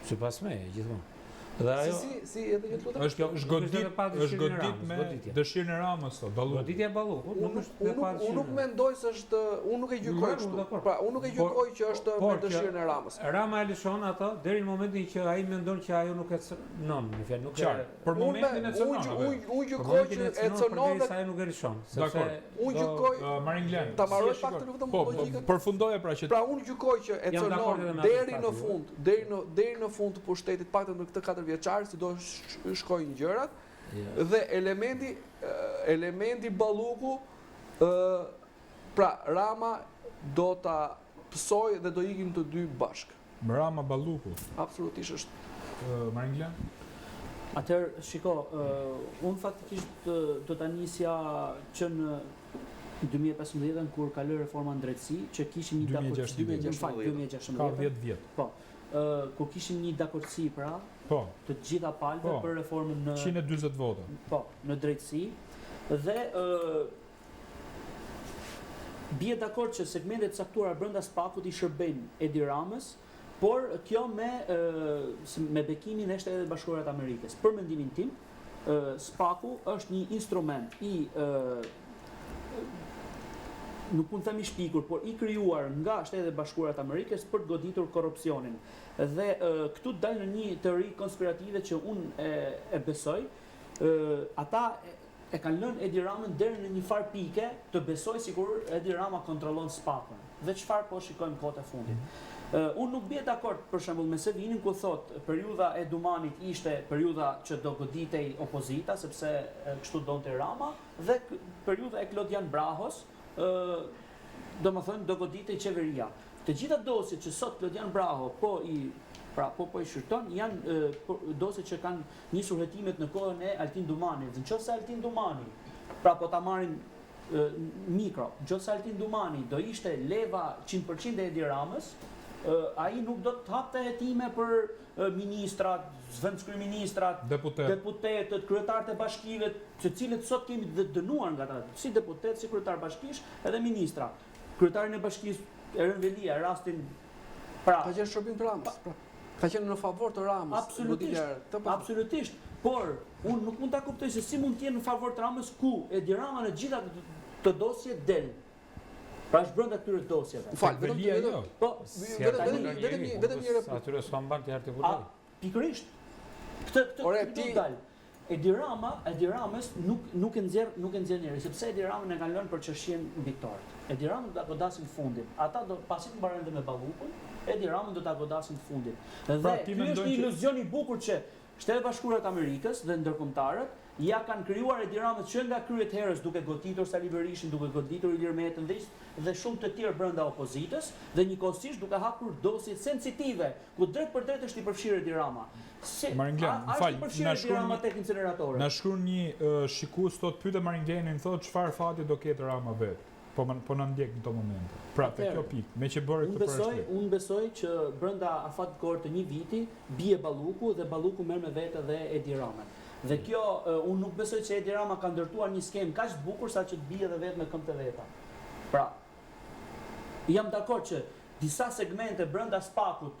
Sipas meje, gjithmonë. Dhe ajo si edhe një lutem. Është godit me dëshirën e Ramës sot, Balluku. goditja e Ballukut nuk është me pa dëshirën. Unë nuk mendoj se është, unë nuk e gjykoj kështu. Pra, unë nuk e gjykoj që është me dëshirën e Ramës. Rama e lëshon ato deri në momentin që ai mendon që ajo nuk e cënon, në fjalë nuk e. Për momentin e cënon. Unë gjykoj që e cënon dhe ai nuk e lëshon, sepse unë gjykoj Maringlen. Ta mbaroj pak të lutem logjikën. Përfundoje pra që Pra unë gjykoj që e cënon deri në fund të pushtetit, paktën në këtë 4 vjeçar, si do shkojnë gjërat, dhe elementi Balluku, pra Rama do ta pësoj dhe do ikin të dy bashk. Rama Balluku. Absolutisht është. Maringlen? Atëherë, shiko, unë faktikisht do ta nisja që në 2015 kur kaloi reforma në drejtësi, që kishim një dakordsi 2016. Ka 10 vjet. Po. Kur kishim një dakordsi pra, po, të gjitha palëve për reformën në 140 vota. Po, në drejtësi dhe bie dakord që segmentet caktuara brenda SPAK-ut I shërbejnë Edi Ramës, por kjo me bekimin e Shtetit Bashkuar të Amerikës. Për mendimin tim, SPAK-u është një instrument nuk mund të themi shpikur, por I krijuar nga Shtetet Bashkuara të Amerikës për të goditur korrupsionin. Dhe këtu dal në një teori konspirative që unë e besoj. Ata e kanë lënë Edi Ramën deri në një far pike të besoj sikur Edi Rama kontrollon SPAK-un. Dhe çfarë po shikojmë kohët e fundit. Unë nuk bie dakord për shembull me Sevinin ku thot periudha e Dumanit ishte periudha që do goditej opozita sepse kështu donte Rama dhe periudha e Klodian Brahos domethënë do goditej qeveria. Të gjitha dosjet që sot Klodian Braho po I shërton janë dosjet që kanë nisur hetimet në kohën e Altin Dumanit. Nëse Altin Dumani pra po ta marrin mikro, nëse Altin Dumani do ishte leva 100% e Edi Ramës, ai nuk do të hapte hetime për ministrat, zëvendëskryeministrat, deputetët, kryetarët e bashkive, të cilët sot kemi dënuar nga ata, si deputet, si kryetar bashkish, edhe ministra. Kryetarin e bashkisë Eren Velia, rastin pra ka qenë shërbim të Ramës, ka qenë në favor të Ramës. Absolutisht. Por unë nuk mund ta kuptoj se si mund të jenë në favor të Ramës ku Edi Rama në gjitha të dosjet del. Pra është brenda këtyre dosjeve. Vetëm një replikë. Atyre s'kan bërë të artikuloj. Pikërisht. Këtë dal. Edi Ramës nuk e nxjerr njëri, sepse Edi Ramën e kanë lënë për çështjen mbikëtore. Edi Ramën do ta godasin fundit. Ata do pasi të mbarojnë me Ballukun, Edi Ramën do ta godasin fundit. Dhe ky është një iluzion I bukur që Shtetet Bashkuara të Amerikës dhe ndërkombëtarët ja kanë krijuar Edi Ramës që nga kryet herës duke goditur Sali Berishin, duke goditur Ilir Metën dhe shumë të tjerë brenda opozitës dhe njëkohësisht duke hapur dosje sensitive ku drejt për drejt është I përfshirë Edi Rama. Maringlen, na shkruan një shikues thotë pyete Maringlenin thotë çfarë fati do ketë Rama vet. Po na ndjek në këto momente. Pra te kjo pikë, me që bëri këtë përshkrim. Unë besoj që brenda afat kohë të një viti bie Balluku dhe Balluku merr me vete dhe Edi Ramën. Dhe kjo, unë nuk besoj që Edi Rama ka ndërtuar një skemë kaq të bukur sa që të bie edhe vetë me këmbë të veta. Pra, jam dakord që disa segmente brenda SPAK-ut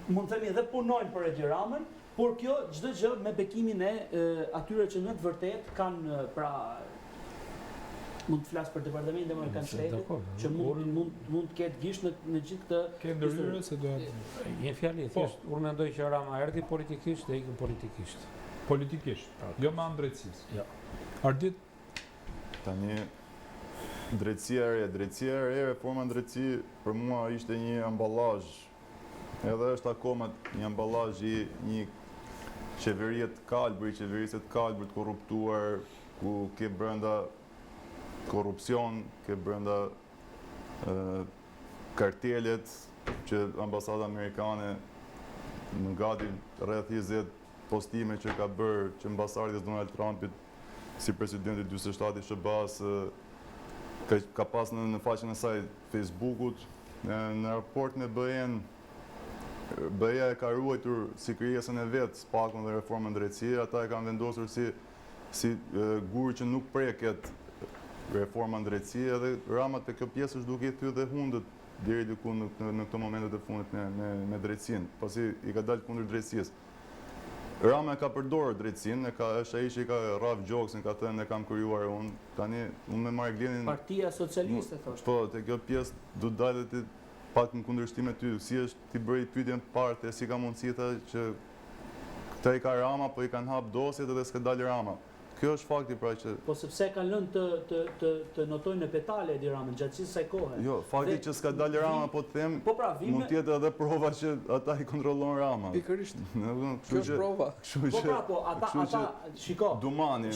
mund të themi dhe punojnë për Edi Ramën, por kjo çdo gjë me bekimin e atyre që në të vërtet kanë pra mund të flas për departamentin amerikan shtetit, që mund të ketë gisht në gjithë këtë. Ke ndërhyrë se do një fjalë thjesht, unë mendoj që Rama erdhi politikisht dhe ikën politikisht. Politikisht, jo me anë drejtësisë. Jo. Ardit, Tani drejtësia e re, reforma në drejtësi për mua ishte një amballazh. Edhe është akoma një amballazh i një qeverie të kalbër, qeverisë të kalbër të korruptuar, ku ke brenda korrupsion, ke brenda kartelet që ambasada amerikane në gati rreth 20 postime që ka bërë që ambasadës Donald Trumpit si presidenti 47 i SBA-s ka pas në faqen e saj Facebookut në raport me BE-n. BE-ja e ka ruajtur si krijesën e vet SPAK-un dhe reformën drejtësie, ata e kanë vendosur si gur që nuk preket reforma në drejtësi, edhe Rama te kjo pjesë është duke i thyer dhe hundët deri diku në këto momentet e fundit me drejtësinë, pasi i ka dalë kundër drejtësisë. Rama e ka përdorur drejtësinë, është ai që i ka rraf gjoksin, ka thënë e kam krijuar unë. Tani unë me Marglenin Partia Socialiste thoshte. Po, te kjo pjesë do të dalë ti pak në kundërshtim me ty, si është ti bëri pyetjen të parë, si ka mundësi tha që këta i ka Rama, po i kanë hap dosjet edhe s'ka dalë Rama. Kjo është fakti pra që Po sepse kanë lënë të notojnë në petale Edi Ramën gjatë gjithë kësaj kohe. jo, fakti që s'ka dalë Rama, po të them, Po pra, mund të jetë edhe prova që ata i kontrollon Rama. Pikërisht. Kështu Kjo është prova. Po pra, po ata shiko. Dumani,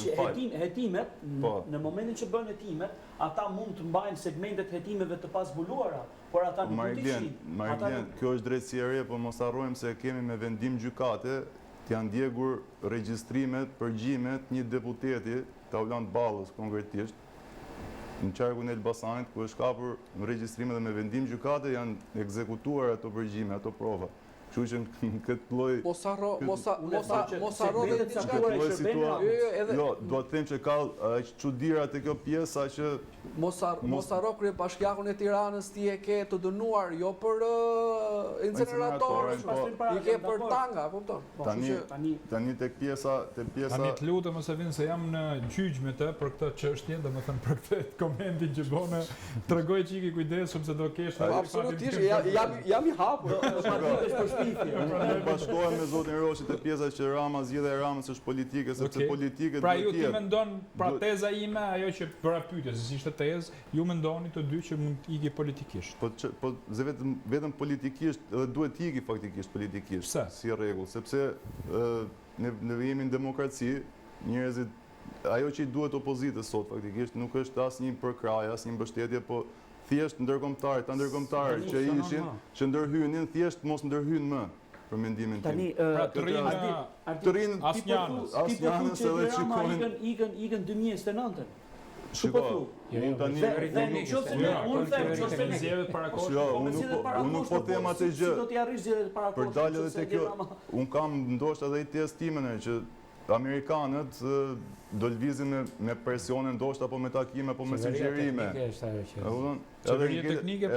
Hetimet, Po. në momentin që bën hetimet, ata mund të mbajnë segmentet hetimeve të pazbuluara, por ata nuk mund të ishin. Marglen, kjo është drejtësi e re, po mos harrojmë se kemi me vendim gjykate të janë djegur regjistrimet, përgjimet një deputeti, Taulant Ballës konkretisht, në qarkun e Elbasanit, ku është kapur në regjistrime dhe me vendim gjykate janë ekzekutuar ato përgjime, ato prova. Kështu që në këtë lloj Mos harro dhe dhe diçka jo, do të them që ka çuditëra te kjo pjesa që mos harro kryebashkiakun e Tiranës ti e ke të dënuar jo për incinerator, i ke për tanga, kupton? tani tek pjesa tani të lutem mos e vin se jam në gjyq me të për këtë çështje, domethënë për këtë komentin që bënë, tregoj çiki kujdesshëm se do kesh. Absolutisht, jam i hapur. Ne bashkohem me zotin Roshi te pjesa që Rama zgjidhja e Ramës është politike, sepse politike pra ju ti mendon, pra teza ime, ajo që bëra pyetje, se ishte tezë, ju mendoni të dy që mund të iki politikisht. Po vetëm politikisht edhe duhet të iki faktikisht politikisht. Pse? Si rregull, sepse ne jemi në demokraci, njerëzit ajo që i duhet opozitës sot faktikisht nuk është asnjë përkraj, asnjë mbështetje, po thjesht ndërkombëtarët, ta ndërkombëtarë që ishin, që ndërhynin, thjesht mos ndërhyn më, për mendimin tim. Pra të rinë asnjanës edhe shikojnë. Ikën 2029-ën. Shiko, unë tani unë nuk po them atë gjë. Për dalë edhe te kjo, unë kam ndoshta edhe i tezë timen që amerikanët do lëvizin me presione ndoshta apo me takime apo me sugjerime. Qeveria teknike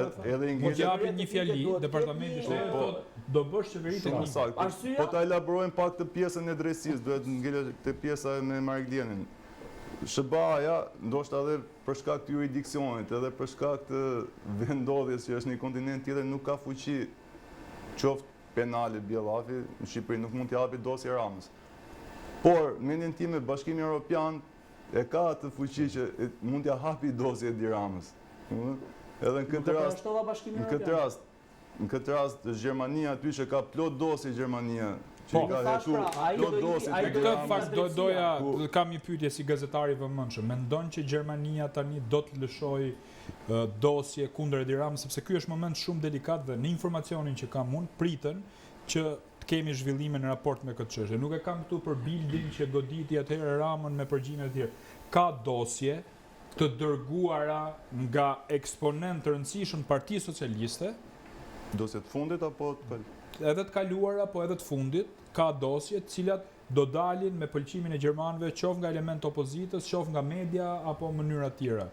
mund të japin një fjali departamenti shtetit thotë do bësh qeveri teknike. Po ta elaborojmë pak të pjesën e drejtësisë, duhet ngelet te pjesa me Marglenin. SBA-ja, ndoshta edhe për shkak të jurisdiksionit, edhe për shkak të vendodhjes që është në një kontinent tjetër nuk ka fuqi qoftë penale bjellafi, në Shqipëri nuk mund të japi dosje Ramës. Por, mendjen time, Bashkimi Evropian e ka atë fuqi që mund t'ja hapi dosje Edi Ramës. Edhe në këtë rast, Gjermania aty që ka plot dosje Gjermania, që ka hetu plot dosje në këtë fakt doja, kam një pyetje si gazetari i vëmendshëm. Mendon që Gjermania tani do të lëshojë dosje kundër Edi Ramës, sepse ky është moment shumë delikat dhe në informacionin që kam unë pritën që kemi zhvillime në raport me këtë çështje. Nuk e kam këtu për bildin që goditi atëherë Ramën me përgjime të tjerë. Ka dosje të dërguara nga eksponent të rëndësishëm Partisë Socialiste, dosje të fundit apo edhe të kaluara, po edhe të fundit, ka dosje të cilat do dalin me pëlqimin e gjermanëve, qoftë nga element opozitës, qoftë nga media apo mënyra tjera.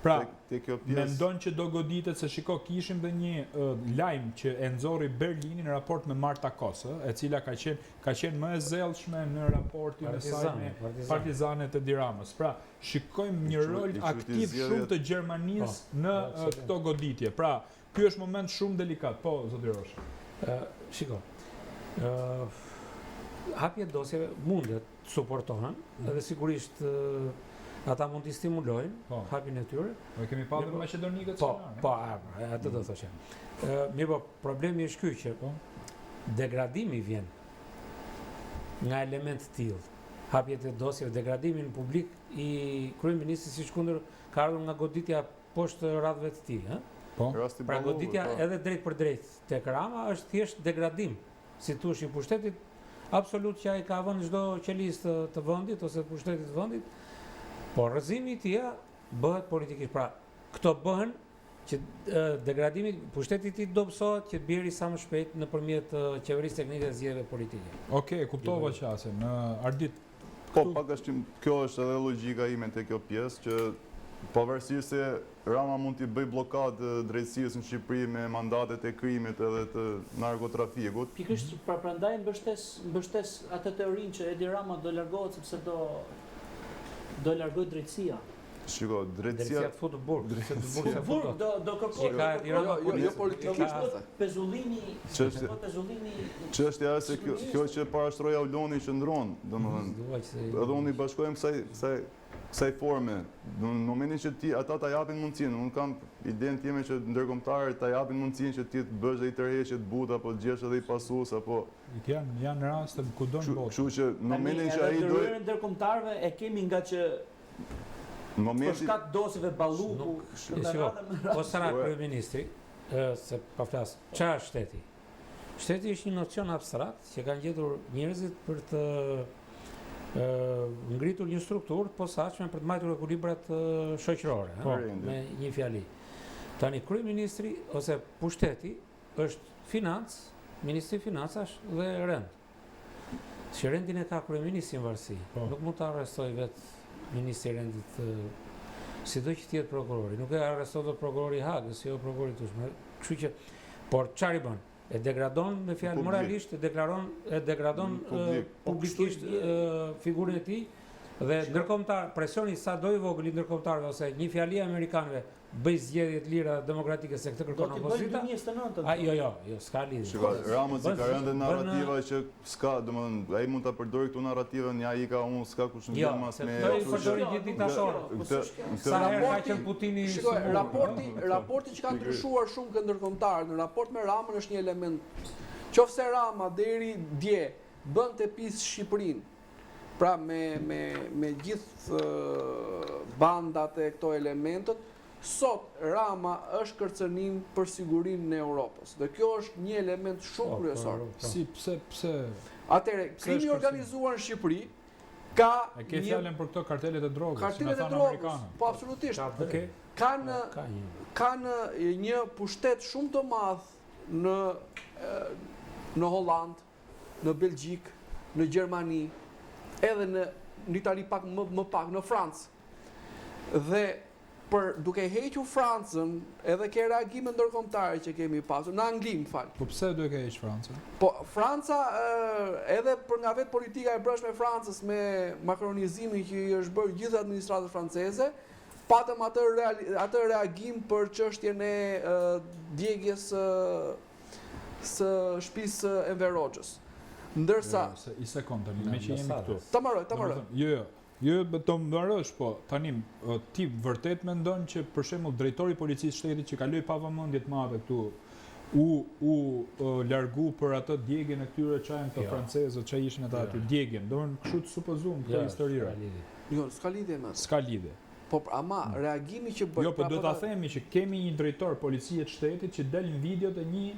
Pra, Te kjo pjesë mendon që do goditet se shiko kishim dhe një lajm që e nxorri Berlini në raport me Marta Kos, e cila ka qenë më e zellshme në raportin e saj me partizanet e Diramës. Pra, shikojmë një rol aktiv shumë të Gjermanisë në këto goditje. Pra, ky është moment shumë delikat. Po, zoti Roshi. Shiko. Hapjet dosjeve mundet suportohen, edhe sigurisht ata mund t'i stimulojnë hapjen e tyre. Ne kemi pasur në Maqedoni këtë scenar. Po, atë do thoshe. Mirë, po problemi është ky që degradimi vjen nga element të tillë. Hapjet e dosjeve, degradimi në publik i kryeministit siç kundër ka ardhur nga goditja poshtë radhëve të tij, ëh? Po. Pra goditja edhe drejt për drejt tek Rama është thjesht degradim. Si thuash i pushtetit absolut që ai ka vënë çdo qelis të vendit ose të pushtetit të vendit. Po rrëzimi i tij bëhet politikisht. Pra, këto bëhen që degradimi pushtetit i tij dobësohet që të bjerë sa më shpejt nëpërmjet qeverisë teknike dhe zgjedhjeve politike. Okej, kuptova qasjen. Ardit. Po, kjo është edhe logjika ime te kjo pjesë që pavarësisht se Rama mund t'i bëj blokadë drejtësisë në Shqipëri me mandatet e krimit edhe të narkotrafikut. Pikërisht pra prandaj mbështes atë teorinë që Edi Rama do largohet sepse do largoj drejtësia. Shiko, drejtësia të futur burg. Burg do kërkoj. Jo politikisht. Çështja është se kjo që parashtroi Auloni që ndron, domethënë. Edhe unë i bashkojmë kësaj forme. Në momentin që ata ta japin mundësinë, unë kam idenë time që ndërkombëtarët ta japin mundësinë që ti të bësh dhe i tërheqet but apo të gjesh edhe i pasus apo janë raste kudo në botë. Kështu që në momentin që ai do ndërkombëtarëve e kemi nga që në momentin shkat dosjeve balluku. Po sa kryeministri se pa flas. Çfarë është shteti? Shteti është një nocion abstrakt që kanë gjetur njerëzit për të ngritur një strukturë të posaçme për të mbajtur ekuilibrat shoqërore, me një fjali. Tani kryeministri ose pushteti është ministri financash dhe rend. Që rendin e ka kryeministri në varësi. Nuk mund të arrestoj vetë ministri i rendit, sido që tjetë prokurori. Nuk e arrestoj dhe prokurori Hagës, jo prokurori Tushme. Kështu që, por çfarë i bën? E degradon me fjalë moralisht, e degradon publikisht figurën e tij dhe ndërkombëtar, presioni sa do i vogël i ndërkombëtarëve ose një fjali amerikanëve bëj zgjedhje të lira demokratike se këtë kërkon opozita. Jo, s'ka lidhje. Shikoj, Ramës i ka rënë narrativa që s'ka, domethënë, ai mund ta përdorë këtu narrativën, ja i ka unë s'ka kush ndjen mas me. Jo, ai përdori gjithë ditashor. Sa herë ka qenë Putini. Shikoj, raporti që ka ndryshuar shumë këto ndërkombëtarë, në raport me Ramën është një element. Qofse Rama deri dje bënte pis Shqipërinë, pra me gjithë bandat e këto elementët, sot Rama është kërcënim për sigurinë në Europës. Dhe kjo është një element shumë kryesor. Si pse? Atëherë, krimi organizuar në Shqipëri ka e ke fjalën për këto kartelet e drogës, kartelet e drogës. Po absolutisht. Okej. Kanë një pushtet shumë të madh në Holland, në Belgjik, në Gjermani, edhe në Itali pak më pak në Francë. Dhe për duke hequr Francën, edhe ke reagime ndërkombëtare që kemi pasur, në Angli, më fal. Po pse duhet të heq Francën? Po Franca edhe për nga vetë politika e brendshme e Francës me makronizimin që i është bërë gjithë administratës franceze, patëm atë reagim për çështjen e djegjes së shtëpisë Enver Hoxhës. Ndërsa i sekond tani, me që jemi këtu. Ta mbaroj. Jo, të mbarosh, po tani ti vërtet mendon që për shembull drejtori i policisë shtetit që kaloi pa vëmendje të madhe këtu u largu për atë djegjen e këtyre çajën të francezët që ishin ata aty djegjen. Domthon kështu të supozuam këtë histori. Jo, s'ka lidhje me. S'ka lidhje. Po ama reagimi që bëhet. Jo, po do ta themi që kemi një drejtor policie të shtetit që del në videot e një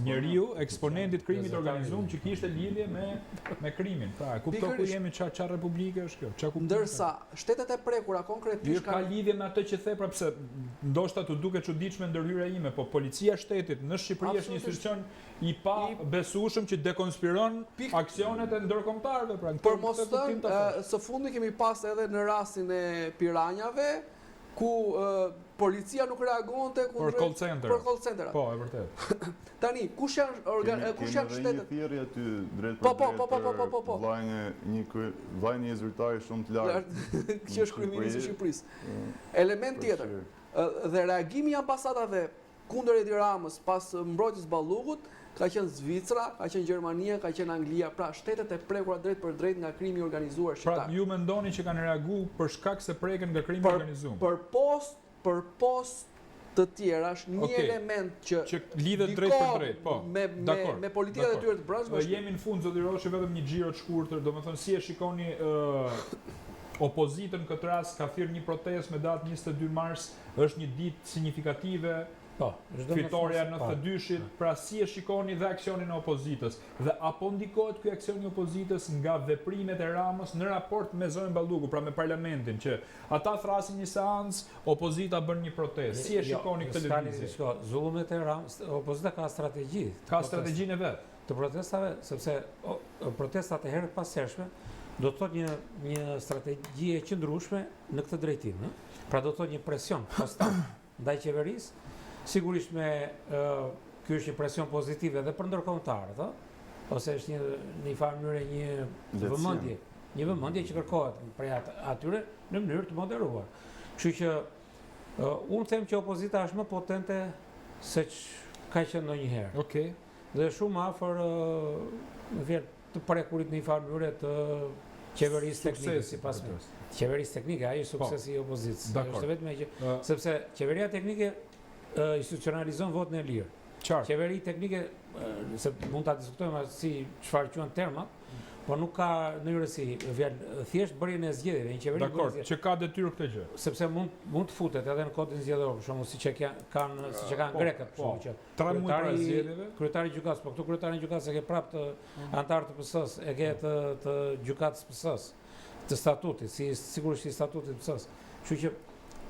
njeriu, eksponentit krimit organizuar që kishte lidhje me krimin. Pra, kupto ku jemi ç'a republike është kjo? Ç'a kupton? Ndërsa shtetet e prekura konkretisht ka lidhje me atë që the, pra pse ndoshta të duket çuditshme ndërhyrja ime, po policia e shtetit në Shqipëri është një institucion i pa besueshëm që dekonspiron aksionet e ndërkombëtarëve, pra. Për mos thënë, së fundi kemi pas edhe në rastin e Piranjave, ku policia nuk reagonte për call center. Po, e vërtet. Tani, kush janë shtetet? Një thirrje aty drejt për vllajin e zyrtarit shumë të lartë. Që është kryeministri i Shqipërisë. Element tjetër. Dhe reagimi i ambasadave kundër Edi Ramës pas mbrojtjes Ballugut ka qenë Zvicra, ka qenë Gjermania, ka qenë Anglia, pra shtetet e prekura drejt për drejt nga krimi organizuar shqiptar. Pra ju mendoni që kanë reaguar për shkak se preken nga krimi organizuar? Për post të tjera është një element që lidhet drejt për drejt, po. Me politikat e tyre të brendshme. Jemi në fund, zoti Roshi, vetëm një xhiro të shkurtër, domethënë si e shikoni opozitën këtë rast ka thirrë një protestë me datë 22 mars, është një ditë signifikative. Po, fitoria 92-shit, pra si e shikoni dhe aksionin e opozitës? Dhe apo ndikohet ky aksioni i opozitës nga veprimet e Ramës në raport me Zorin Balluku, pra me parlamentin, që ata thrasin një seancë, opozita bën një protestë. Si e shikoni këtë lëvizje? Zullumet e Ramës, opozita ka strategji. Ka strategjinë e vet të protestave, sepse protestat e herët pashershme do të thotë një strategji e qëndrueshme në këtë drejtim, pra do të thotë një presion konstant ndaj qeverisë. Sigurisht ky është një presion pozitiv edhe për ndërkombëtarët, ose është një farë mënyrë një vëmendje që kërkohet prej atyre në mënyrë të moderuar. Kështu që unë them që opozita është më potente se ka qenë ndonjëherë. Okej. Dhe shumë afër të prekurit në një farë mënyrë të qeverisë teknike, sipas meje. Qeverisë teknike, ai është suksesi i opozitës. Është vetëm që sepse qeveria teknike institucionalizon votën e lirë. Qeveri teknike, se mund ta diskutojmë si çfarë quhen termat, po nuk ka ndonjësi thjesht bërjen e zgjedhjeve, një qeveri. Dakor, që ka detyrë këtë gjë. Sepse mund të futet edhe në kodin zgjedhor, për shembull, siç e kanë grekët, për shembull, që 3 muaj para zgjedhjeve, kryetari i gjykatës, po këtu kryetari i gjykatës e ke prapë të antar të PS-s, e ke të gjykatës PS-s, të statutit, sigurisht i statutit të PS-s. Kështu që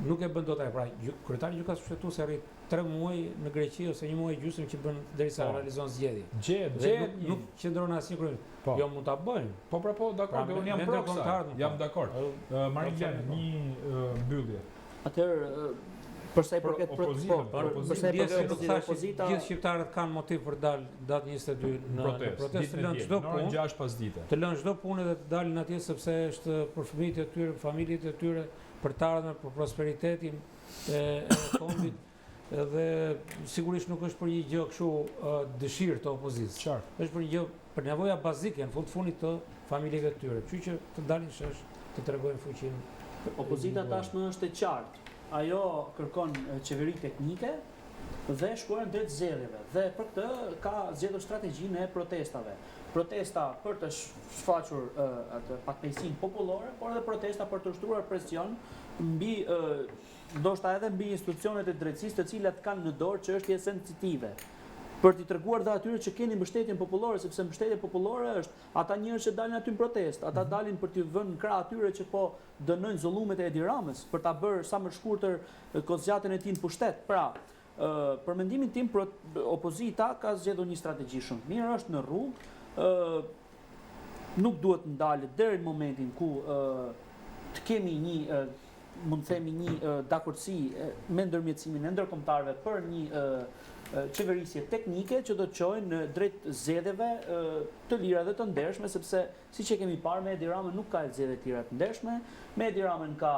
nuk e bën dot ai, pra kryetari i gjykatës kushtetuese arrit 3 muaj në Greqi ose 1 muaj gjysmë që bën derisa realizon zgjedhje. Nuk qëndron asnjë krye. Jo mund ta bëjmë. Po, dakor, unë jam proksa. Jam dakord. Marilyn, një mbyllje. Atëherë përsa i përket opozita, gjithë shqiptarët kanë motiv për dalë datë 22 në protestë, të lënë çdo punë, 6 pasdite. Të lënë çdo punë dhe të dalin atje sepse është për fëmijët e tyre, familjet e tyre, për të ardhmen, për prosperitetin e kombit. Dhe sigurisht nuk është për një gjë kështu dëshirë të opozitës. Është për një gjë për nevoja bazike në fundit të familjeve të tyre. Kështu që të dalin shesh, të tregojnë fuqinë. Opozita tashmë është e qartë. Ajo kërkon qeveri teknike dhe shkruan drejt zgjedhjeve. Dhe për këtë ka zgjedhur strategjinë e protestave. Protesta për të shfaqur atë patpejsinë popullore, por edhe protesta për të ushtruar presion mbi ndoshta edhe mbi institucionet e drejtësisë, të cilat kanë në dorë çështje sensitive. Për t'i treguar dhe atyre që keni mbështetjen popullore, sepse mbështetja popullore është ata njerëz që dalin aty në protestë, ata dalin për t'i vënë krah atyre që po dënojnë zullumet e Edi Ramës, për ta bërë sa më shkurtër kozgjatën e tij në pushtet. Pra, për mendimin tim, opozita ka zgjedhur një strategji shumë mirë, është në rrugë, nuk duhet ndalet deri në momentin ku të kemi një mund të themi një dakordsi me ndërmjetësimin e ndërkombëtarëve për një qeverisje teknike që do të çojnë drejt zgjedhjeve të lira dhe të ndershme, sepse siç e kemi parë me Edi Ramën nuk ka zgjedhje të tjera të ndershme, me Edi Ramën ka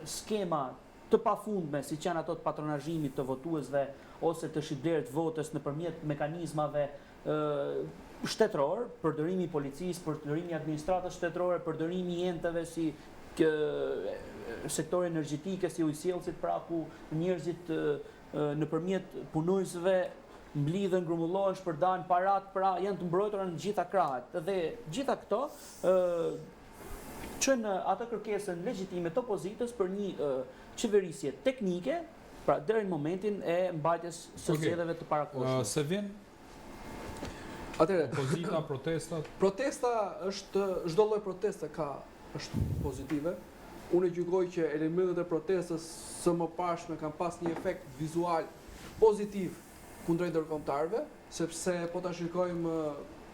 skema të pafundme, siç janë ato të patronazhimit të votuesve ose të shitblerit votës nëpërmjet mekanizmave shtetëror, përdorimi i policisë, përdorimi i administratës shtetërore, përdorimi i enteve si sektori energjetike, si ujësjellësit, pra ku njerëzit nëpërmjet punojësve mblidhen, grumbullohen, shpërndajnë parat, pra janë të mbrojtura në gjitha krahet. Dhe gjitha këto çojnë atë kërkesën legjitime të opozitës për një qeverisje teknike Pra deri në momentin e mbajtjes së zgjedhjeve të parakohshme. Se vjen Atëherë, opozita, protestat. protesta është çdo lloj proteste është pozitive. Unë gjykoj që elementet e protestës së mëparshme kanë pas një efekt vizual pozitiv kundrejt ndërkombëtarëve, sepse po ta shikojmë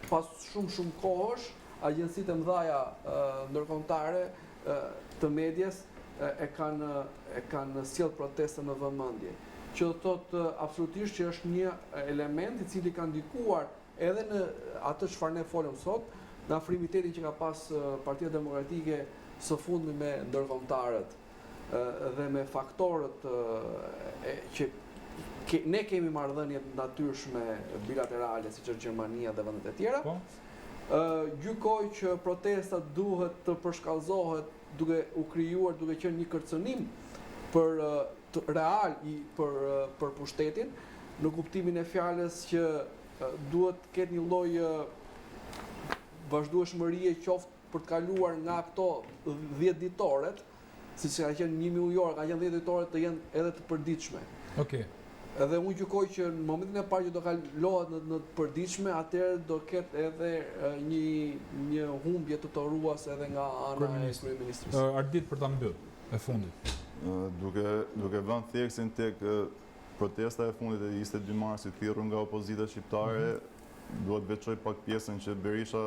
pas shumë kohësh, agjencitë e mëdha ndërkombëtare të medias e kanë sjell protestën në vëmendje. Që do thotë absolutisht që është një element i cili ka ndikuar edhe në atë çfarë ne folëm sot, në afrimitetin që ka pas Partia Demokratike së fundmi me ndërkombëtarët dhe me faktorët që ne kemi marrëdhënie të natyrshme bilaterale siç është Gjermania dhe vendet e tjera. Gjykoj që protesta duhet të përshkallëzohet duke u krijuar, duke qenë një kërcënim real për pushtetin, në kuptimin e fjalës që duhet të ketë një lloj vazhdueshmërie qoftë për të kaluar nga këto 10 ditoret, siç ka qenë një muajor, ka qenë 10 ditoret të jenë edhe të përditshme. Okej. Edhe unë gjykoj që në momentin e parë që do kalohet në të përditshme, atëherë do ketë edhe një humbje të toruese edhe nga ana e kryeministrit. Ardit për ta mbyll e fundit. Duke vënë theksin tek protesta e fundit e 22 marsit thirrur nga opozita shqiptare, duhet veçoj pak pjesën që Berisha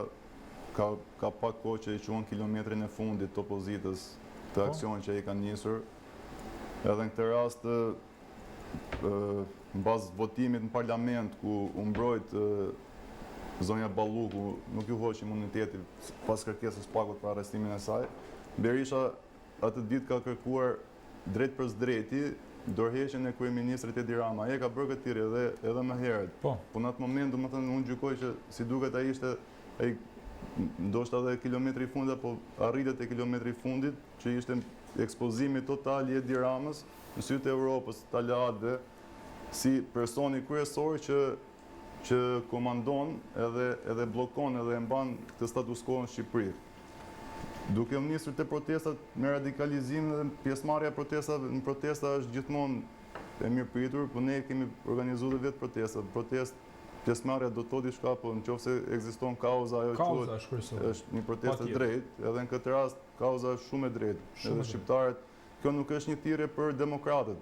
ka pak kohë që i quan kilometrin e fundit të opozitës të aksion që i kanë njësur. Edhe në këtë rast, në bazë votimit në parlament ku u mbrojt zonja Balluku, nuk ju hoq imuniteti pas kërkesës pakut për arrestimin e saj, Berisha atë ditë ka kërkuar drejt për drejti dorëheqjen e kryeministrit Edi Rama. Ai ka bërë këtë thirrje edhe më herët. Po në atë moment, domethënë unë gjykoj që si duket ai ishte ai ndoshta edhe kilometri i fundit apo arritet te kilometri i fundit, që ishte ekspozimi total i Edi Ramës në sytë e Europës, të aleatëve, si personi kryesor që komandon edhe blokon edhe e mban këtë status quo në Shqipëri. Duke u nisur te protestat me radikalizim dhe pjesëmarrja në protesta është gjithmonë e mirëpritur, por ne kemi organizuar vetë protestat. Pjesëmarrja do të thotë diçka, po nëse ekziston kauza, ajo është një protestë e drejtë, edhe në këtë rast kauza është shumë e drejtë. Edhe shqiptarët, kjo nuk është një thirrje për demokratët.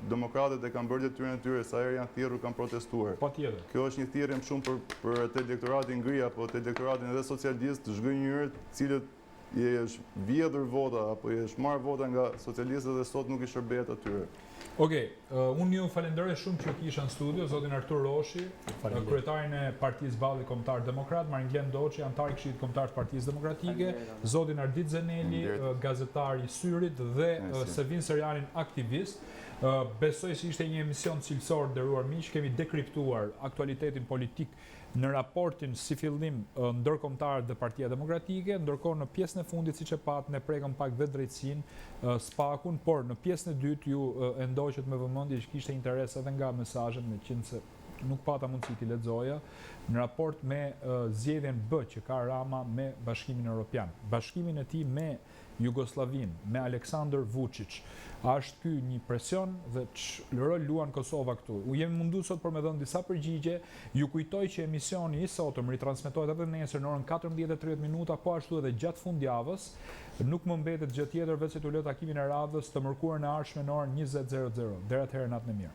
Demokratët e kanë bërë detyrën e tyre, sa herë janë thirrur kanë protestuar. Patjetër. Kjo është një thirrje më shumë për atë elektoratin ngri apo atë elektoratin edhe socialist të zhgënjur, të cilët i është vjedhur vota apo i është marrë vota nga socialistët dhe sot nuk i shërbehet atyre. Okej, unë ju falenderoj shumë që kisha në studio, zotin Artur Roshi, kryetarin e Partisë Balli Kombëtar Demokrat, Maringlen Doçi, antar i Këshillit Kombëtar të Partisë Demokratike, zotin Ardit Zeneli, gazetar i Syrit dhe Sevin Serianin, aktivist. Besoj se ishte një emision cilësor, nderuar miq, kemi dekriptuar aktualitetin politik në raportin si fillim ndërkombëtar dhe Partia Demokratike, ndërkohë në pjesën e fundit, siç e pat, ne prekëm pak vetë drejtësinë, spakun, por në pjesën e dytë ju e ndoqët me vëmendje që kishte interes edhe nga mesazhet, me qenë se nuk pata mundësi t'i lexoja, në raport me zgjedhjen B që ka Rama me Bashkimin Evropian, bashkimin e tij me Jugoslavinë, me Aleksandar Vučić. Është ky një presion dhe rol luan Kosova këtu. U jemi munduar sot për me dhënë disa përgjigje. Ju kujtoj që emisioni i sotëm ritransmetohet edhe nesër në orën 14:30, po ashtu edhe gjatë fundjavës. Nuk më mbetet gjë tjetër veç se t'u lë takimin e radhës të mërkurën e ardhshme në orën 20:00. Deri atëherë, natën e mirë.